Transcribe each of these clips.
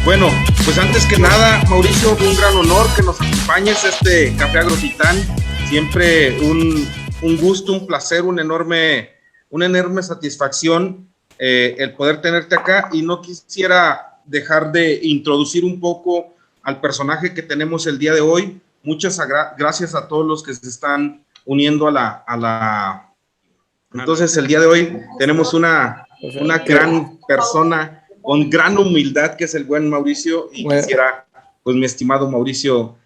Bueno, pues antes que nada, Mauricio, un gran honor que nos acompañes a este Café Agrotitán. Siempre un gusto, un placer, una enorme satisfacción el poder tenerte acá, y no quisiera dejar de introducir un poco al personaje que tenemos el día de hoy. Muchas gracias a todos los que se están uniendo a la... Entonces, el día de hoy tenemos una gran persona con gran humildad, que es el buen Mauricio, y quisiera, pues, mi estimado Mauricio,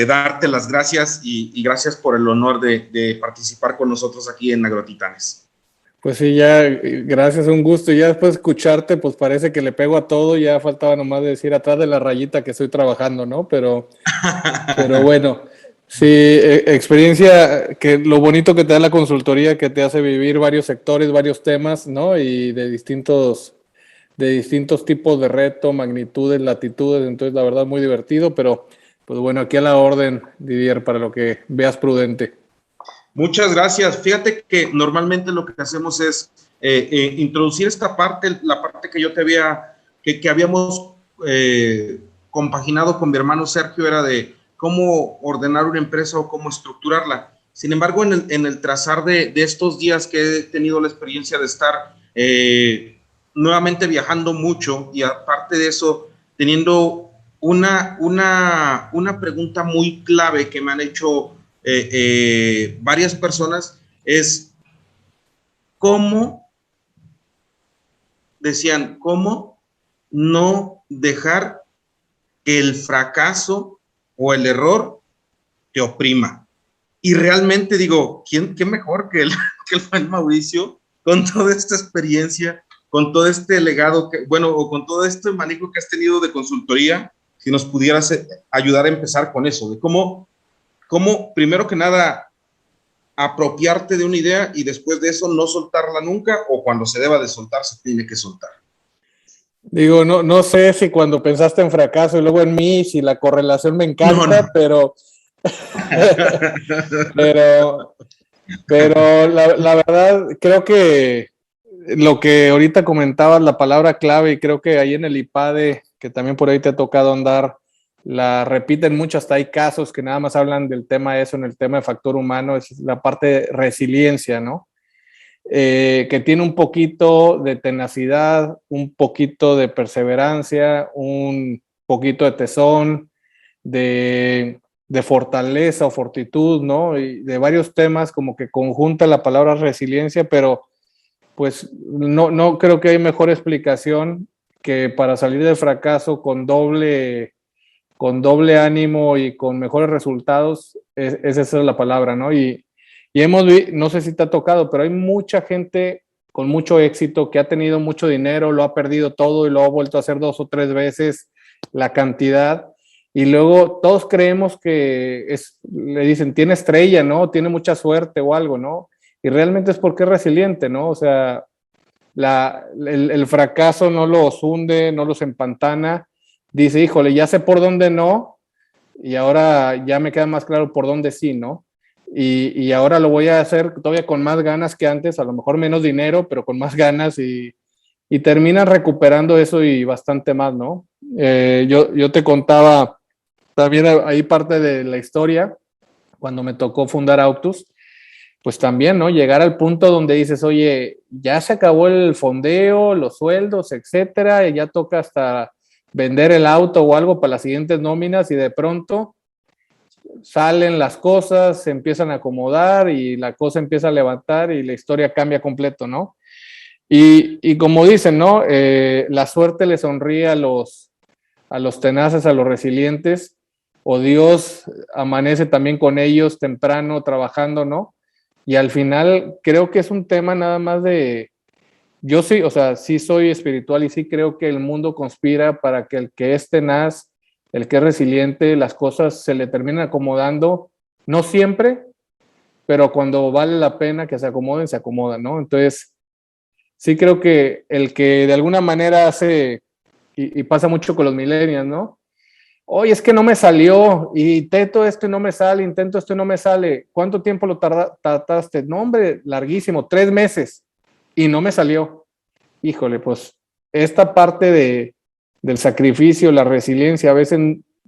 darte las gracias y gracias por el honor de participar con nosotros aquí en Agrotitanes. Pues sí, ya, gracias, un gusto. Y ya después de escucharte, pues parece que le pego a todo. Ya faltaba nomás decir atrás de la rayita que estoy trabajando, ¿no? Pero bueno, sí, experiencia, que lo bonito que te da la consultoría, que te hace vivir varios sectores, varios temas, ¿no? Y de distintos tipos de reto, magnitudes, latitudes. Entonces, la verdad, muy divertido. Pero, pues bueno, aquí a la orden, Didier, para lo que veas prudente. Muchas gracias. Fíjate que normalmente lo que hacemos es introducir esta parte, la parte que yo te había, que habíamos compaginado con mi hermano Sergio, era de cómo ordenar una empresa o cómo estructurarla. Sin embargo, en el trazar de estos días que he tenido la experiencia de estar nuevamente viajando mucho, y aparte de eso, teniendo una pregunta muy clave que me han hecho varias personas, es cómo no dejar que el fracaso o el error te oprima. Y realmente digo, ¿qué mejor que el buen Mauricio, con toda esta experiencia, con todo este legado, o con todo este manejo que has tenido de consultoría, si nos pudieras ayudar a empezar con eso, de cómo primero que nada apropiarte de una idea, y después de eso no soltarla nunca, o cuando se deba de soltar, se tiene que soltar. Digo, no sé si cuando pensaste en fracaso y luego en mí, si la correlación me encanta, no. pero la verdad, creo que lo que ahorita comentabas, la palabra clave, y creo que ahí en el IPADE, que también por ahí te ha tocado andar, la repiten mucho. Hasta hay casos que nada más hablan del tema eso, en el tema de factor humano, es la parte de resiliencia, ¿no? Que tiene un poquito de tenacidad, un poquito de perseverancia, un poquito de tesón, de fortaleza o fortitud, ¿no? Y de varios temas como que conjunta la palabra resiliencia, pero pues no creo que hay mejor explicación que para salir del fracaso con doble ánimo y con mejores resultados, esa es la palabra, ¿no? Y hemos visto, no sé si te ha tocado, pero hay mucha gente con mucho éxito que ha tenido mucho dinero, lo ha perdido todo y lo ha vuelto a hacer 2 o 3 veces la cantidad, y luego todos creemos que le dicen, tiene estrella, ¿no? Tiene mucha suerte o algo, ¿no? Y realmente es porque es resiliente, ¿no? O sea, el fracaso no los hunde, no los empantana. Dice, híjole, ya sé por dónde no, y ahora ya me queda más claro por dónde sí, ¿no? Y ahora lo voy a hacer todavía con más ganas que antes, a lo mejor menos dinero, pero con más ganas, y terminan recuperando eso y bastante más, ¿no? Yo te contaba también ahí parte de la historia, cuando me tocó fundar Autos, pues también, ¿no? Llegar al punto donde dices, oye, ya se acabó el fondeo, los sueldos, etcétera, y ya toca hasta vender el auto o algo para las siguientes nóminas, y de pronto salen las cosas, se empiezan a acomodar y la cosa empieza a levantar y la historia cambia completo, ¿no? Y como dicen, ¿no? La suerte le sonríe a los tenaces, a los resilientes, o Dios amanece también con ellos temprano trabajando, ¿no? Y al final creo que es un tema nada más de, yo sí, o sea, sí soy espiritual y sí creo que el mundo conspira para que el que es tenaz, el que es resiliente, las cosas se le terminen acomodando, no siempre, pero cuando vale la pena que se acomodan, ¿no? Entonces, sí creo que el que de alguna manera hace, y pasa mucho con los millennials, ¿no? Oye, es que no me salió, y intento esto y no me sale, intento esto y no me sale. ¿Cuánto tiempo lo tardaste? No, hombre, larguísimo, 3 meses, y no me salió. Híjole, pues esta parte del sacrificio, la resiliencia. A veces,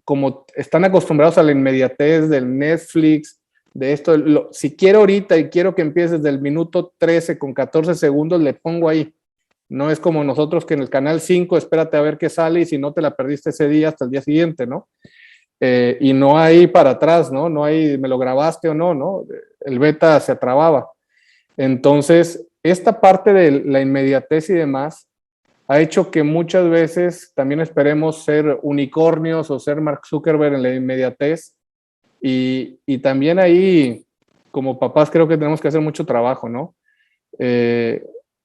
como están acostumbrados a la inmediatez del Netflix, de esto, si quiero ahorita y quiero que empieces del minuto 13 con 14 segundos, le pongo ahí. No es como nosotros que en el canal 5 espérate a ver qué sale y si no te la perdiste ese día hasta el día siguiente, ¿no? Y no hay para atrás, ¿no? No hay, me lo grabaste o no, ¿no? El beta se trababa. Entonces, esta parte de la inmediatez y demás ha hecho que muchas veces también esperemos ser unicornios o ser Mark Zuckerberg en la inmediatez. Y también ahí, como papás, creo que tenemos que hacer mucho trabajo, ¿no?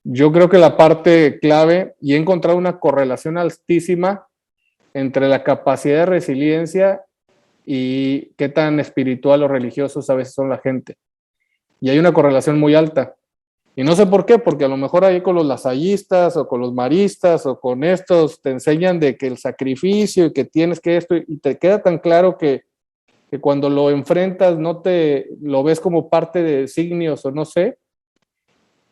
Yo creo que la parte clave, y he encontrado una correlación altísima entre la capacidad de resiliencia y qué tan espiritual o religiosos a veces son la gente. Y hay una correlación muy alta. Y no sé por qué, porque a lo mejor ahí con los lasallistas o con los maristas o con estos te enseñan de que el sacrificio y que tienes que esto, y te queda tan claro que cuando lo enfrentas no te lo ves como parte de signios o no sé,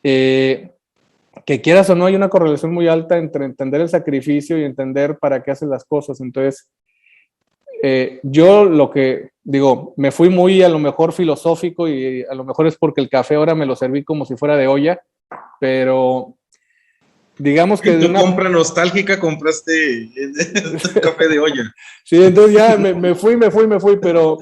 que quieras o no hay una correlación muy alta entre entender el sacrificio y entender para qué haces las cosas. Entonces, yo lo que digo, me fui muy a lo mejor filosófico y a lo mejor es porque el café ahora me lo serví como si fuera de olla, pero digamos que... En tu compra nostálgica compraste café de olla. Sí, entonces ya me fui, pero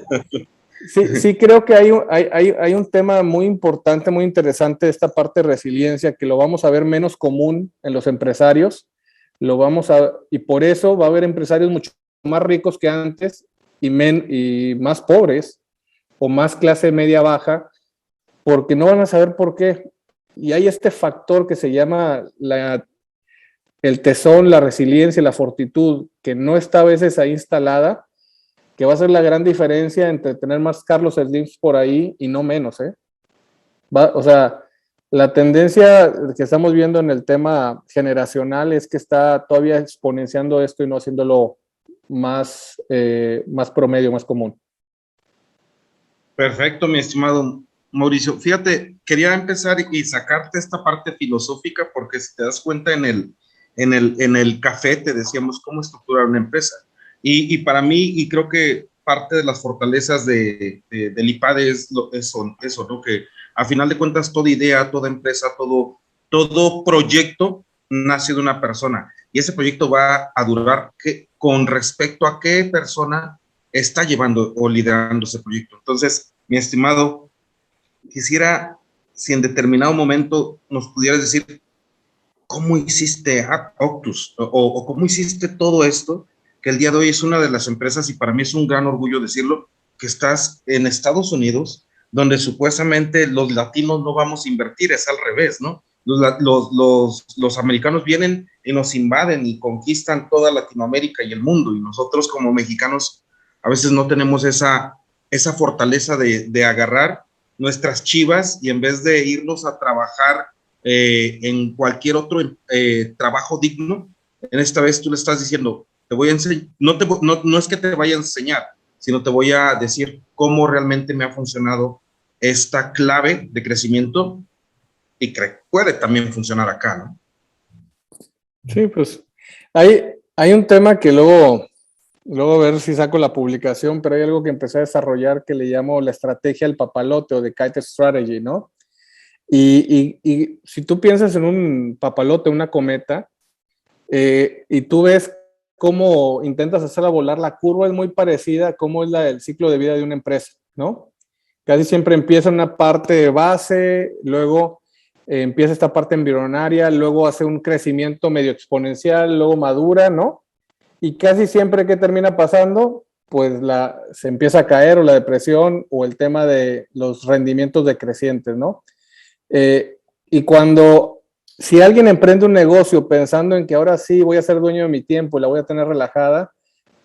sí creo que hay un tema muy importante, muy interesante de esta parte de resiliencia que lo vamos a ver menos común en los empresarios, y por eso va a haber empresarios mucho más ricos que antes y más pobres o más clase media baja, porque no van a saber por qué. Y hay este factor que se llama el tesón, la resiliencia, la fortitud, que no está a veces ahí instalada, que va a ser la gran diferencia entre tener más Carlos Slims por ahí y no menos, ¿eh? O sea, la tendencia que estamos viendo en el tema generacional es que está todavía exponenciando esto y no haciéndolo más promedio, más común. Perfecto, mi estimado Mauricio. Fíjate, quería empezar y sacarte esta parte filosófica porque si te das cuenta en el café te decíamos cómo estructurar una empresa. Y para mí, y creo que parte de las fortalezas del IPADE es eso, ¿no? Que a final de cuentas toda idea, toda empresa, todo proyecto nace de una persona. Y ese proyecto va a durar con respecto a qué persona está llevando o liderando ese proyecto. Entonces, mi estimado, quisiera si en determinado momento nos pudieras decir cómo hiciste Octus o cómo hiciste todo esto, que el día de hoy es una de las empresas, y para mí es un gran orgullo decirlo, que estás en Estados Unidos, donde supuestamente los latinos no vamos a invertir, es al revés, ¿no? Los americanos vienen y nos invaden y conquistan toda Latinoamérica y el mundo, y nosotros como mexicanos a veces no tenemos esa fortaleza de agarrar nuestras chivas y en vez de irnos a trabajar en cualquier otro trabajo digno, en esta vez tú le estás diciendo, te voy a enseñar, no es que te vaya a enseñar, sino te voy a decir cómo realmente me ha funcionado esta clave de crecimiento y que puede también funcionar acá, ¿no? Sí, pues hay un tema que luego a ver si saco la publicación, pero hay algo que empecé a desarrollar que le llamo la estrategia del papalote o de kite strategy, ¿no? Y si tú piensas en un papalote, una cometa, y tú ves cómo intentas hacerla volar, la curva es muy parecida a cómo es el ciclo de vida de una empresa, ¿no? Casi siempre empieza una parte base, luego empieza esta parte embrionaria, luego hace un crecimiento medio exponencial, luego madura, ¿no? Y casi siempre, ¿qué termina pasando? Pues se empieza a caer o la depresión o el tema de los rendimientos decrecientes, ¿no? Y si alguien emprende un negocio pensando en que ahora sí voy a ser dueño de mi tiempo y la voy a tener relajada,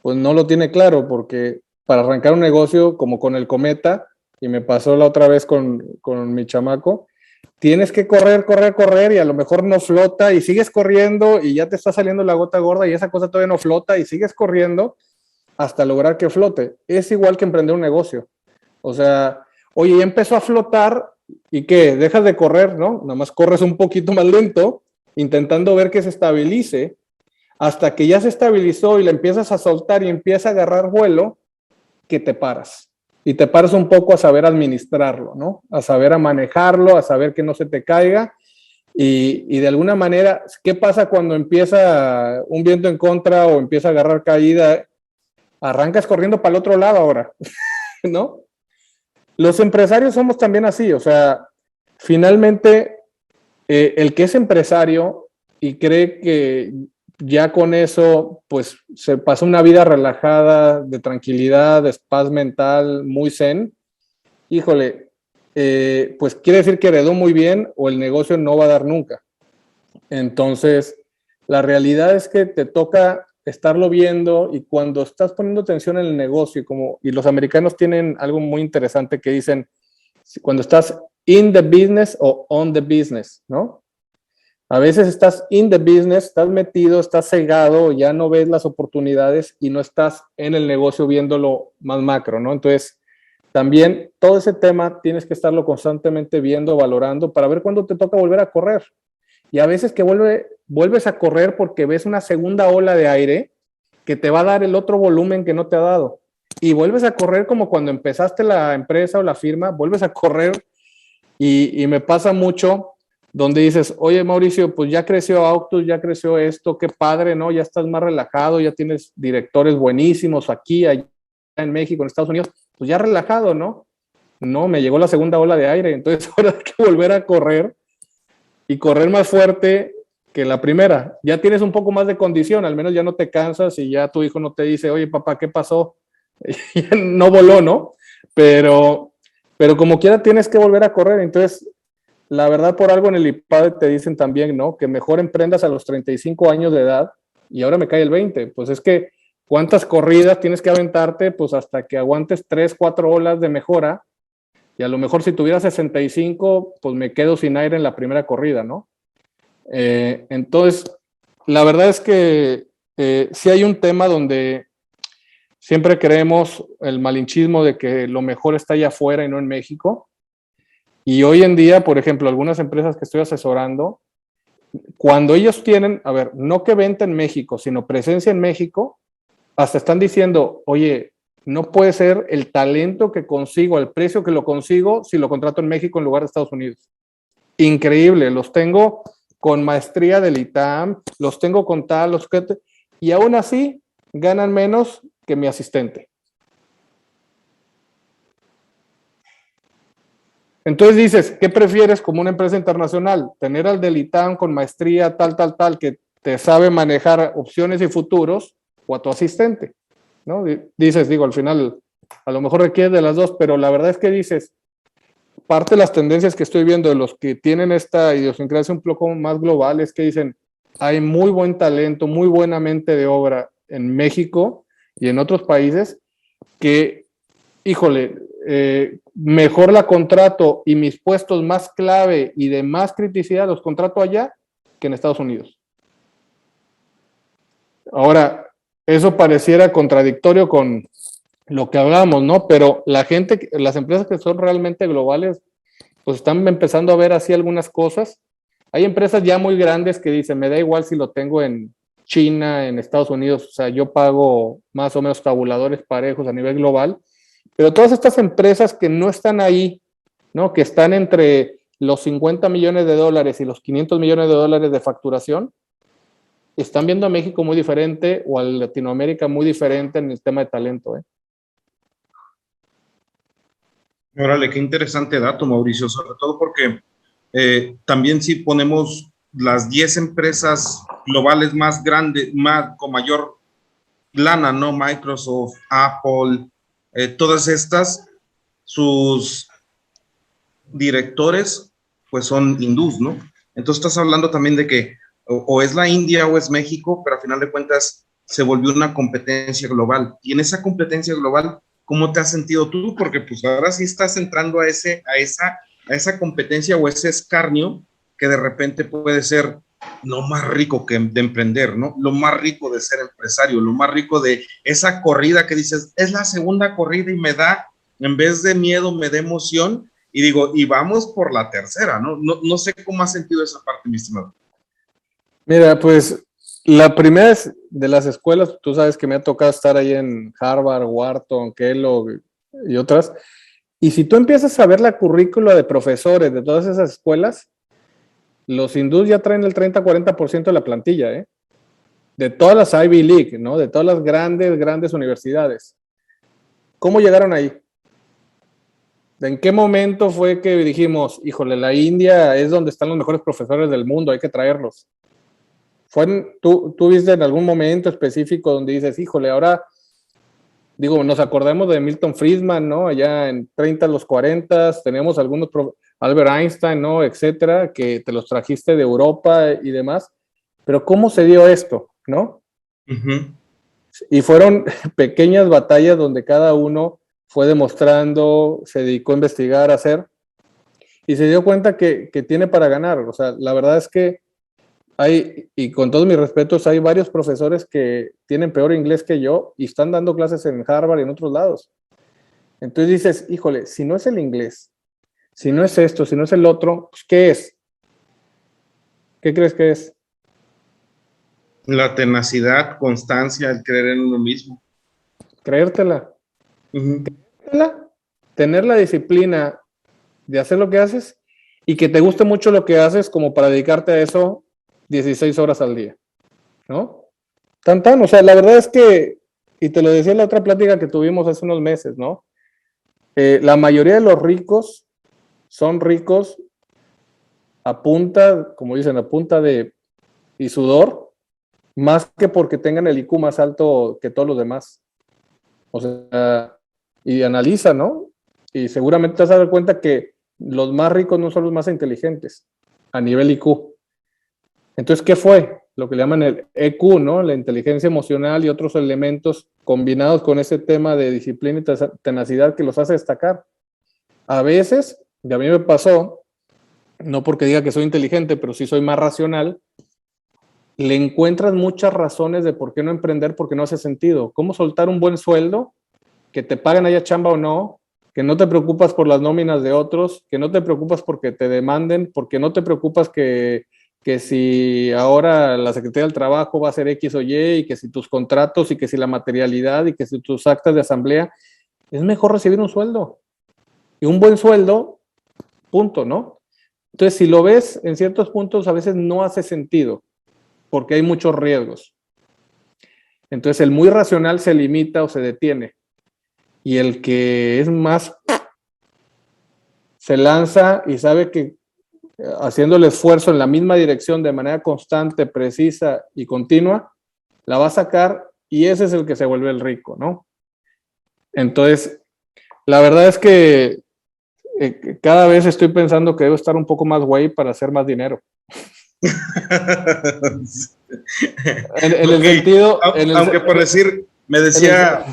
pues no lo tiene claro, porque para arrancar un negocio como con el cometa, y me pasó la otra vez con mi chamaco, tienes que correr y a lo mejor no flota y sigues corriendo y ya te está saliendo la gota gorda y esa cosa todavía no flota y sigues corriendo hasta lograr que flote. Es igual que emprender un negocio. O sea, oye, ya empezó a flotar y ¿qué? Dejas de correr, ¿no? Nada más corres un poquito más lento, intentando ver que se estabilice hasta que ya se estabilizó y le empiezas a soltar y empieza a agarrar vuelo, que te paras. Y te paras un poco a saber administrarlo, ¿no? A saber a manejarlo, a saber que no se te caiga. Y de alguna manera, ¿qué pasa cuando empieza un viento en contra o empieza a agarrar caída? Arrancas corriendo para el otro lado ahora, ¿no? Los empresarios somos también así, o sea, finalmente el que es empresario y cree que ya con eso, pues se pasa una vida relajada, de tranquilidad, de paz mental, muy zen, híjole, pues quiere decir que heredó muy bien o el negocio no va a dar nunca. Entonces, la realidad es que te toca estarlo viendo y cuando estás poniendo atención en el negocio, y los americanos tienen algo muy interesante que dicen, cuando estás in the business o on the business, ¿no? A veces estás in the business, estás metido, estás cegado, ya no ves las oportunidades y no estás en el negocio viéndolo más macro, ¿no? Entonces, también todo ese tema tienes que estarlo constantemente viendo, valorando, para ver cuándo te toca volver a correr. Y a veces que vuelves a correr porque ves una segunda ola de aire que te va a dar el otro volumen que no te ha dado. Y vuelves a correr como cuando empezaste la empresa o la firma, vuelves a correr y me pasa mucho donde dices, oye Mauricio, pues ya creció Autos, ya creció esto, qué padre, ¿no? Ya estás más relajado, ya tienes directores buenísimos aquí, allá en México, en Estados Unidos, pues ya relajado, ¿no? No, me llegó la segunda ola de aire, entonces ahora hay que volver a correr y correr más fuerte que la primera. Ya tienes un poco más de condición, al menos ya no te cansas y ya tu hijo no te dice, oye papá, ¿qué pasó? No voló, ¿no? Pero como quiera tienes que volver a correr, entonces la verdad, por algo en el IPADE te dicen también, ¿no? Que mejor emprendas a los 35 años de edad y ahora me cae el 20. Pues es que, ¿cuántas corridas tienes que aventarte? Pues hasta que aguantes 3, 4 olas de mejora. Y a lo mejor si tuviera 65, pues me quedo sin aire en la primera corrida, ¿no? Entonces, la verdad es que sí hay un tema donde siempre creemos el malinchismo de que lo mejor está allá afuera y no en México. Y hoy en día, por ejemplo, algunas empresas que estoy asesorando, cuando ellos tienen, a ver, no que venta en México, sino presencia en México, hasta están diciendo, oye, no puede ser el talento que consigo, el precio que lo consigo, si lo contrato en México en lugar de Estados Unidos. Increíble, los tengo con maestría del ITAM, los tengo con tal, y aún así ganan menos que mi asistente. Entonces dices, ¿qué prefieres como una empresa internacional? ¿Tener al del ITAM con maestría tal, que te sabe manejar opciones y futuros, o a tu asistente? ¿No? Dices, digo, al final, a lo mejor requiere de las dos, pero la verdad es que dices, parte de las tendencias que estoy viendo de los que tienen esta idiosincrasia un poco más global es que dicen, hay muy buen talento, muy buena mente de obra en México y en otros países que, híjole, mejor la contrato y mis puestos más clave y de más criticidad los contrato allá que en Estados Unidos. Ahora, eso pareciera contradictorio con lo que hablamos, ¿no? Pero la gente, las empresas que son realmente globales, pues están empezando a ver así algunas cosas. Hay empresas ya muy grandes que dicen, me da igual si lo tengo en China, en Estados Unidos, o sea, yo pago más o menos tabuladores parejos a nivel global. Pero todas estas empresas que no están ahí, ¿no? Que están entre los 50 millones de dólares y los 500 millones de dólares de facturación, están viendo a México muy diferente o a Latinoamérica muy diferente en el tema de talento, ¿eh? Órale, qué interesante dato, Mauricio, sobre todo porque también si ponemos las 10 empresas globales más grandes, con mayor lana, ¿no? Microsoft, Apple, todas estas, sus directores, pues son hindús, ¿no? Entonces estás hablando también de que o es la India o es México, pero a final de cuentas se volvió una competencia global. Y en esa competencia global, ¿cómo te has sentido tú? Porque pues ahora sí estás entrando a esa competencia o ese escarnio que de repente puede ser lo más rico de emprender, ¿no? Lo más rico de ser empresario, lo más rico de esa corrida que dices, es la segunda corrida y me da, en vez de miedo, me da emoción y digo, y vamos por la tercera, ¿no? No sé cómo has sentido esa parte, mi estimado. Mira, pues La primera es de las escuelas, tú sabes que me ha tocado estar ahí en Harvard, Wharton, Kellogg y otras. Y si tú empiezas a ver la currícula de profesores de todas esas escuelas, los hindús ya traen el 30-40% de la plantilla, ¿eh? De todas las Ivy League, ¿no? De todas las grandes universidades. ¿Cómo llegaron ahí? ¿En qué momento fue que dijimos, híjole, la India es donde están los mejores profesores del mundo, hay que traerlos? ¿Tú viste en algún momento específico donde dices, híjole, ahora, digo, nos acordamos de Milton Friedman, ¿no? Allá en 30, los 40, tenemos algunos, Albert Einstein, ¿no? Etcétera, que te los trajiste de Europa y demás. Pero ¿cómo se dio esto, no? Uh-huh. Y fueron pequeñas batallas donde cada uno fue demostrando, se dedicó a investigar, a hacer, y se dio cuenta que tiene para ganar. O sea, la verdad es que hay, y con todos mis respetos, hay varios profesores que tienen peor inglés que yo y están dando clases en Harvard y en otros lados. Entonces dices, híjole, si no es el inglés, si no es esto, si no es el otro, pues ¿qué es? ¿Qué crees que es? La tenacidad, constancia, el creer en uno mismo. Creértela. Uh-huh. Creértela, tener la disciplina de hacer lo que haces y que te guste mucho lo que haces como para dedicarte a eso 16 horas al día, ¿no? O sea, la verdad es que, y te lo decía en la otra plática que tuvimos hace unos meses, ¿no? La mayoría de los ricos son ricos a punta, como dicen, a punta de y sudor, más que porque tengan el IQ más alto que todos los demás. O sea, y analiza, ¿no? Y seguramente te vas a dar cuenta que los más ricos no son los más inteligentes a nivel IQ. Entonces, ¿qué fue? Lo que le llaman el EQ, ¿no? La inteligencia emocional y otros elementos combinados con ese tema de disciplina y tenacidad que los hace destacar. A veces, y a mí me pasó, no porque diga que soy inteligente, pero sí soy más racional, le encuentras muchas razones de por qué no emprender, porque no hace sentido. ¿Cómo soltar un buen sueldo, que te paguen haya chamba o no, que no te preocupas por las nóminas de otros, que no te preocupas porque te demanden, porque no te preocupas que si ahora la Secretaría del Trabajo va a ser X o Y, y que si tus contratos, y que si la materialidad, y que si tus actas de asamblea, es mejor recibir un sueldo. Y un buen sueldo, punto, ¿no? Entonces, si lo ves en ciertos puntos, a veces no hace sentido, porque hay muchos riesgos. Entonces, el muy racional se limita o se detiene. Y el que es más, se lanza y sabe que haciendo el esfuerzo en la misma dirección de manera constante, precisa y continua, la va a sacar y ese es el que se vuelve el rico, ¿no? Entonces, la verdad es que cada vez estoy pensando que debo estar un poco más güey para hacer más dinero. En Okay. el sentido... Aunque por decir, me decía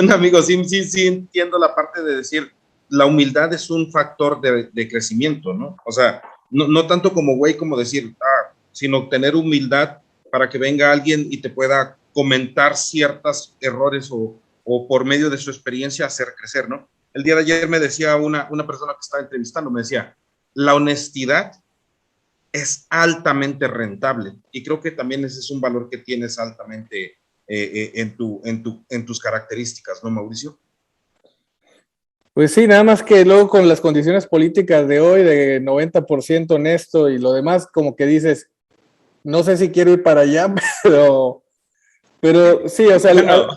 un amigo, sí entiendo la parte de decir, la humildad es un factor de crecimiento, ¿no? O sea, no tanto como güey, como decir, sino tener humildad para que venga alguien y te pueda comentar ciertos errores o por medio de su experiencia hacer crecer, ¿no? El día de ayer me decía una persona que estaba entrevistando, me decía, la honestidad es altamente rentable y creo que también ese es un valor que tienes altamente en tus características, ¿no, Mauricio? Pues sí, nada más que luego con las condiciones políticas de hoy, de 90% honesto y lo demás, como que dices, no sé si quiero ir para allá, pero sí, o sea, bueno.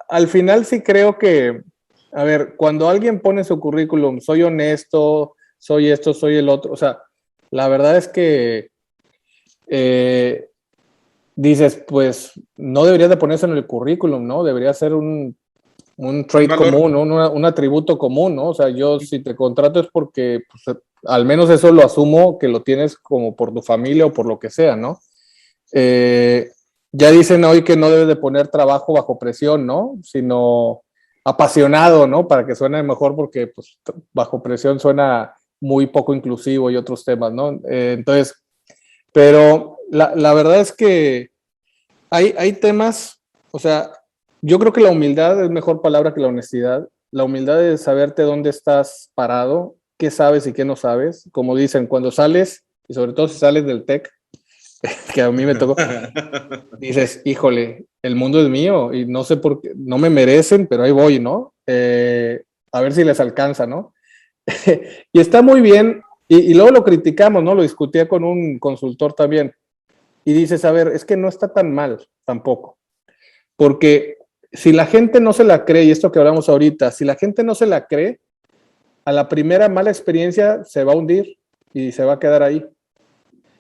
Al final sí creo que, a ver, cuando alguien pone su currículum, soy honesto, soy esto, soy el otro, o sea, la verdad es que dices, pues no debería de ponerse en el currículum, ¿no? Debería ser un trait común, ¿no? Un atributo común, ¿no? O sea, yo si te contrato es porque pues, al menos eso lo asumo que lo tienes como por tu familia o por lo que sea, ¿no? Ya dicen hoy que no debes de poner trabajo bajo presión, ¿no? Sino apasionado, ¿no? Para que suene mejor porque pues, bajo presión suena muy poco inclusivo y otros temas, ¿no? Entonces, pero la verdad es que hay temas, o sea, yo creo que la humildad es mejor palabra que la honestidad. La humildad es saberte dónde estás parado, qué sabes y qué no sabes. Como dicen, cuando sales, y sobre todo si sales del TEC, que a mí me tocó, dices, híjole, el mundo es mío y no sé por qué, no me merecen, pero ahí voy, ¿no? A ver si les alcanza, ¿no? Y está muy bien, y luego lo criticamos, ¿no? Lo discutía con un consultor también, y dices, a ver, es que no está tan mal tampoco, porque si la gente no se la cree, y esto que hablamos ahorita, si la gente no se la cree, a la primera mala experiencia se va a hundir y se va a quedar ahí.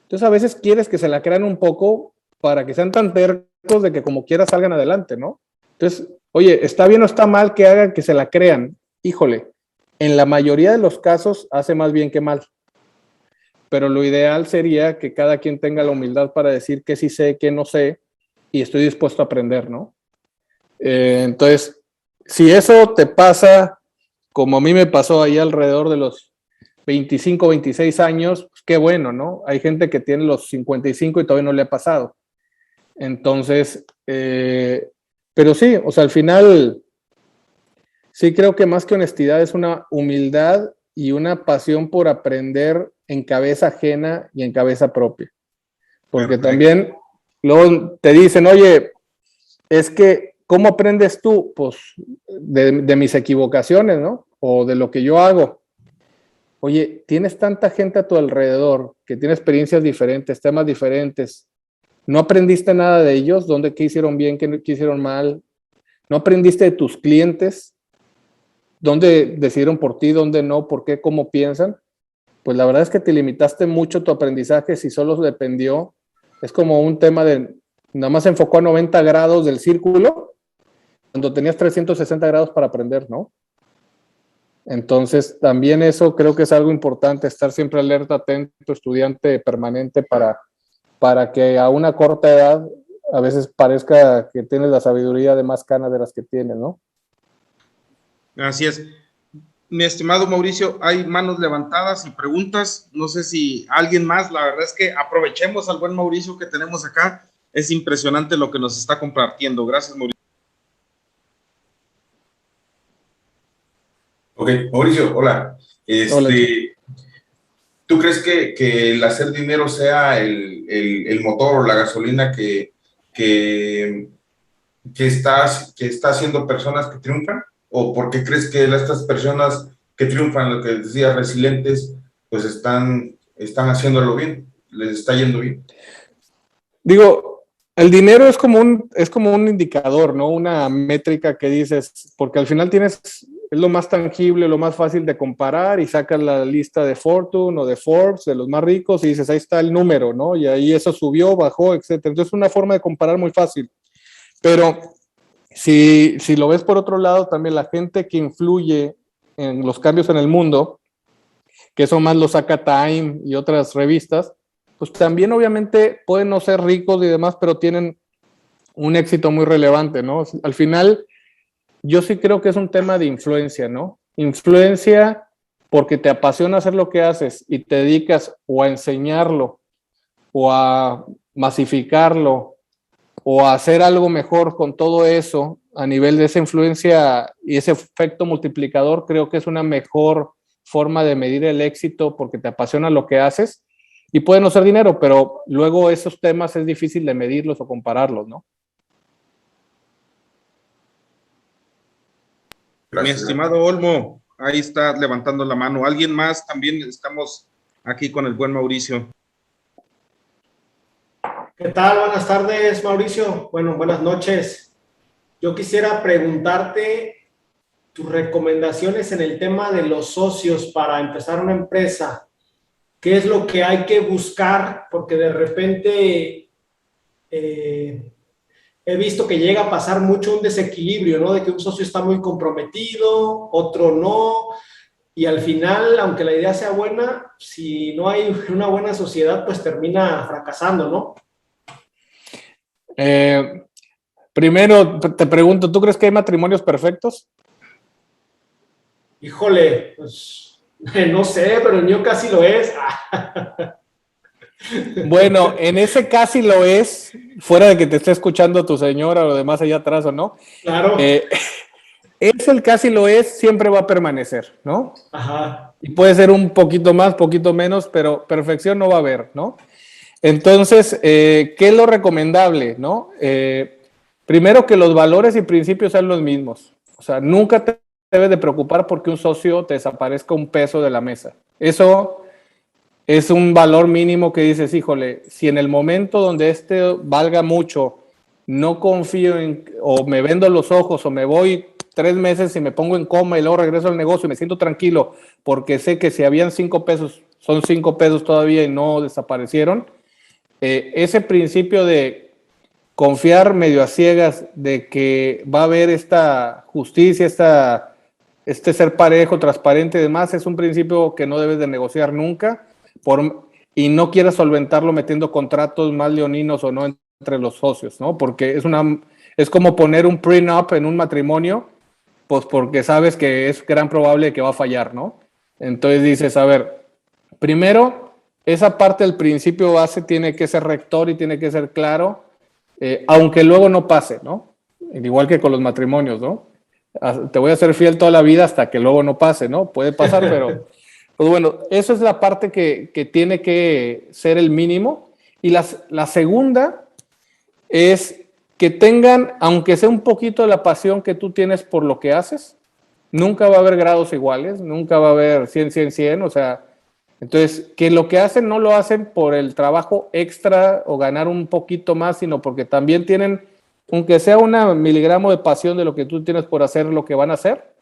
Entonces a veces quieres que se la crean un poco para que sean tan tercos de que como quiera salgan adelante, ¿no? Entonces, oye, ¿está bien o está mal que hagan que se la crean? Híjole, en la mayoría de los casos hace más bien que mal. Pero lo ideal sería que cada quien tenga la humildad para decir qué sí sé, qué no sé, y estoy dispuesto a aprender, ¿no? Entonces, si eso te pasa, como a mí me pasó ahí alrededor de los 25, 26 años, pues qué bueno, ¿no? Hay gente que tiene los 55 y todavía no le ha pasado. Entonces, pero sí, o sea, al final, sí creo que más que honestidad es una humildad y una pasión por aprender en cabeza ajena y en cabeza propia. Porque Perfecto. también luego te dicen, oye, es que, ¿cómo aprendes tú? Pues de mis equivocaciones, ¿no? O de lo que yo hago. Oye, tienes tanta gente a tu alrededor que tiene experiencias diferentes, temas diferentes. ¿No aprendiste nada de ellos? ¿Dónde, qué hicieron bien, qué hicieron mal? ¿No aprendiste de tus clientes? ¿Dónde decidieron por ti, dónde no, por qué, cómo piensan? Pues la verdad es que te limitaste mucho tu aprendizaje si solo dependió. Es como un tema de, nada más se enfocó a 90 grados del círculo, cuando tenías 360 grados para aprender, ¿no? Entonces, también eso creo que es algo importante, estar siempre alerta, atento, estudiante permanente para que a una corta edad a veces parezca que tienes la sabiduría de más canas de las que tienes, ¿no? Así es. Mi estimado Mauricio, hay manos levantadas y preguntas. No sé si alguien más, la verdad es que aprovechemos al buen Mauricio que tenemos acá. Es impresionante lo que nos está compartiendo. Gracias, Mauricio. Ok, Mauricio, hola. Hola, ¿Tú crees que el hacer dinero sea el motor o la gasolina que, que está haciendo personas que triunfan? ¿O por qué crees que estas personas que triunfan, lo que decía, resilientes, pues están haciéndolo bien, les está yendo bien? digo, el dinero es como un indicador, ¿no? Una métrica que dices, porque al final tienes, es lo más tangible, lo más fácil de comparar y sacas la lista de Fortune o de Forbes, de los más ricos, y dices, ahí está el número, ¿no? Y ahí eso subió, bajó, etcétera. Entonces es una forma de comparar muy fácil. Pero si lo ves por otro lado, también la gente que influye en los cambios en el mundo, que eso más lo saca Time y otras revistas, pues también obviamente pueden no ser ricos y demás, pero tienen un éxito muy relevante, ¿no? Al final, yo sí creo que es un tema de influencia, ¿no? Influencia porque te apasiona hacer lo que haces y te dedicas o a enseñarlo o a masificarlo o a hacer algo mejor con todo eso a nivel de esa influencia y ese efecto multiplicador, creo que es una mejor forma de medir el éxito porque te apasiona lo que haces y puede no ser dinero, pero luego esos temas es difícil de medirlos o compararlos, ¿no? Gracias. Mi estimado Olmo, ahí está levantando la mano. ¿Alguien más? También estamos aquí con el buen Mauricio. ¿Qué tal? Buenas tardes, Mauricio. Bueno, buenas noches. Yo quisiera preguntarte tus recomendaciones en el tema de los socios para empezar una empresa. ¿Qué es lo que hay que buscar? Porque de repente he visto que llega a pasar mucho un desequilibrio, ¿no? De que un socio está muy comprometido, otro no, y al final, aunque la idea sea buena, si no hay una buena sociedad, pues termina fracasando, ¿no? Primero te pregunto, ¿tú crees que hay matrimonios perfectos? Híjole, pues no sé, pero el mío casi lo es. Bueno, en ese casi lo es, fuera de que te esté escuchando tu señora o demás allá atrás o no. Claro. Es el casi lo es, siempre va a permanecer, ¿no? Ajá. Y puede ser un poquito más, poquito menos, pero perfección no va a haber, ¿no? Entonces, ¿qué es lo recomendable, no? Primero, que los valores y principios sean los mismos. O sea, nunca te debes de preocupar porque un socio te desaparezca un peso de la mesa. Eso es un valor mínimo que dices, híjole, si en el momento donde valga mucho, no confío en, o me vendo los ojos, o me voy 3 meses y me pongo en coma y luego regreso al negocio y me siento tranquilo porque sé que si habían 5 pesos, son 5 pesos todavía y no desaparecieron. Ese principio de confiar medio a ciegas de que va a haber esta justicia, este ser parejo, transparente y demás, es un principio que no debes de negociar nunca y no quieras solventarlo metiendo contratos más leoninos o no entre los socios, ¿no? Porque es como poner un prenup en un matrimonio, pues porque sabes que es gran probable que va a fallar, ¿no? Entonces dices, a ver, primero, esa parte del principio base tiene que ser rector y tiene que ser claro, aunque luego no pase, ¿no? Igual que con los matrimonios, ¿no? Te voy a ser fiel toda la vida hasta que luego no pase, ¿no? Puede pasar, pero pues bueno, eso es la parte que tiene que ser el mínimo. Y la segunda es que tengan, aunque sea un poquito de la pasión que tú tienes por lo que haces, nunca va a haber grados iguales, nunca va a haber 100, 100, 100, o sea, entonces, que lo que hacen no lo hacen por el trabajo extra o ganar un poquito más, sino porque también tienen, aunque sea 1 miligramo de pasión de lo que tú tienes por hacer lo que van a hacer.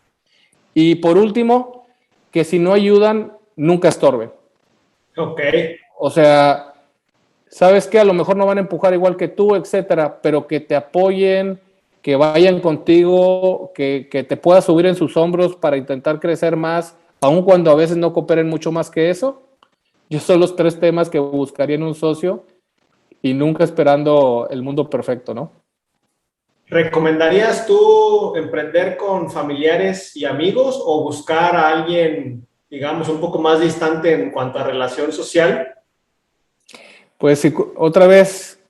Y por último, que si no ayudan, nunca estorben. Ok. O sea, sabes que a lo mejor no van a empujar igual que tú, etcétera, pero que te apoyen, que vayan contigo, que te puedas subir en sus hombros para intentar crecer más, aun cuando a veces no cooperen mucho más que eso. Yo son los 3 temas que buscaría en un socio y nunca esperando el mundo perfecto, ¿no? ¿Recomendarías tú emprender con familiares y amigos o buscar a alguien, digamos, un poco más distante en cuanto a relación social? Pues si otra vez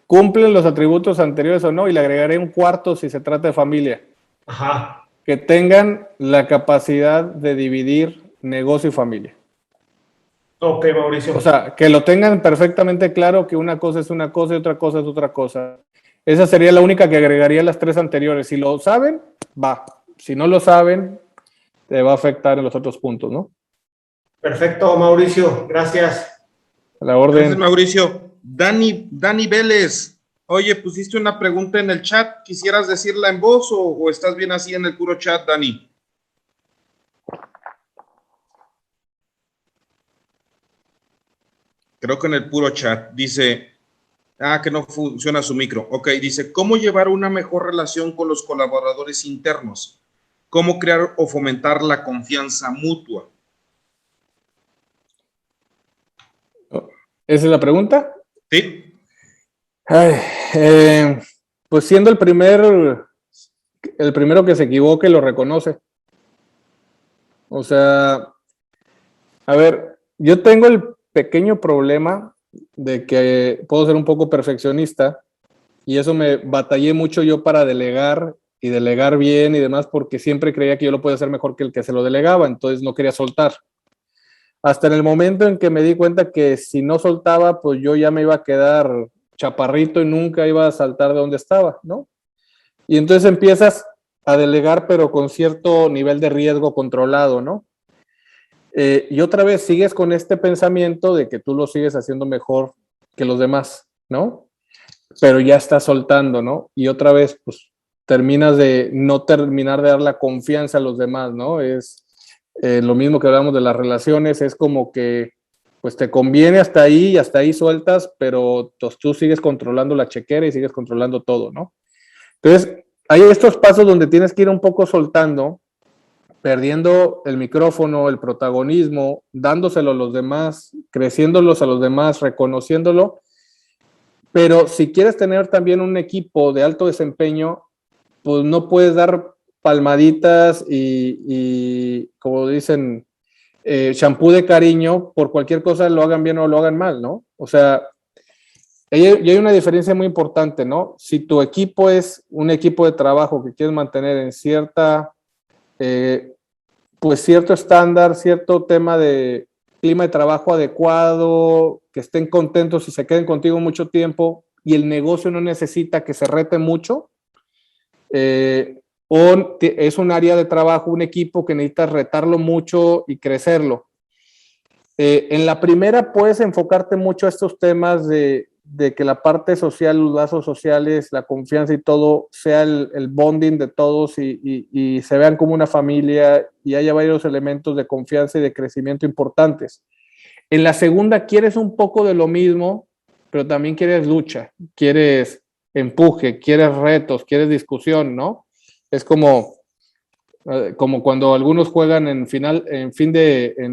cumplen los atributos anteriores o no, y le agregaré un cuarto si se trata de familia. Ajá. Que tengan la capacidad de dividir negocio y familia. Ok, Mauricio. O sea, que lo tengan perfectamente claro que una cosa es una cosa y otra cosa es otra cosa. Esa sería la única que agregaría las 3 anteriores. Si lo saben, va. Si no lo saben, te va a afectar en los otros puntos, ¿no? Perfecto, Mauricio. Gracias. A la orden. Gracias, Mauricio. Dani Vélez. Oye, pusiste una pregunta en el chat. ¿Quisieras decirla en voz o estás bien así en el puro chat, Dani? Creo que en el puro chat. Dice, que no funciona su micro. Ok, dice, ¿cómo llevar una mejor relación con los colaboradores internos? ¿Cómo crear o fomentar la confianza mutua? ¿Esa es la pregunta? Sí. Ay, pues siendo el primero que se equivoque lo reconoce. O sea, a ver, yo tengo el pequeño problema de que puedo ser un poco perfeccionista y eso me batallé mucho yo para delegar y delegar bien y demás porque siempre creía que yo lo podía hacer mejor que el que se lo delegaba, entonces no quería soltar. Hasta en el momento en que me di cuenta que si no soltaba, pues yo ya me iba a quedar chaparrito y nunca iba a saltar de donde estaba, ¿no? Y entonces empiezas a delegar, pero con cierto nivel de riesgo controlado, ¿no? Y otra vez sigues con este pensamiento de que tú lo sigues haciendo mejor que los demás, ¿no? Pero ya estás soltando, ¿no? Y otra vez, pues, terminas de no terminar de dar la confianza a los demás, ¿no? Es lo mismo que hablamos de las relaciones, es como que pues te conviene hasta ahí y hasta ahí sueltas, pero tú sigues controlando la chequera y sigues controlando todo, ¿no? Entonces, hay estos pasos donde tienes que ir un poco soltando, perdiendo el micrófono, el protagonismo, dándoselo a los demás, creciéndolos a los demás, reconociéndolo, pero si quieres tener también un equipo de alto desempeño, pues no puedes dar palmaditas y como dicen, shampoo de cariño por cualquier cosa, lo hagan bien o lo hagan mal, ¿no? O sea, y hay una diferencia muy importante, ¿no? Si tu equipo es un equipo de trabajo que quieres mantener en pues cierto estándar, cierto tema de clima de trabajo adecuado, que estén contentos y se queden contigo mucho tiempo, y el negocio no necesita que se rete mucho, o es un área de trabajo, un equipo que necesita retarlo mucho y crecerlo. En la primera puedes enfocarte mucho a estos temas de que la parte social, los lazos sociales, la confianza y todo sea el bonding de todos y se vean como una familia y haya varios elementos de confianza y de crecimiento importantes. En la segunda quieres un poco de lo mismo, pero también quieres lucha, quieres empuje, quieres retos, quieres discusión, ¿no? Es como cuando algunos juegan en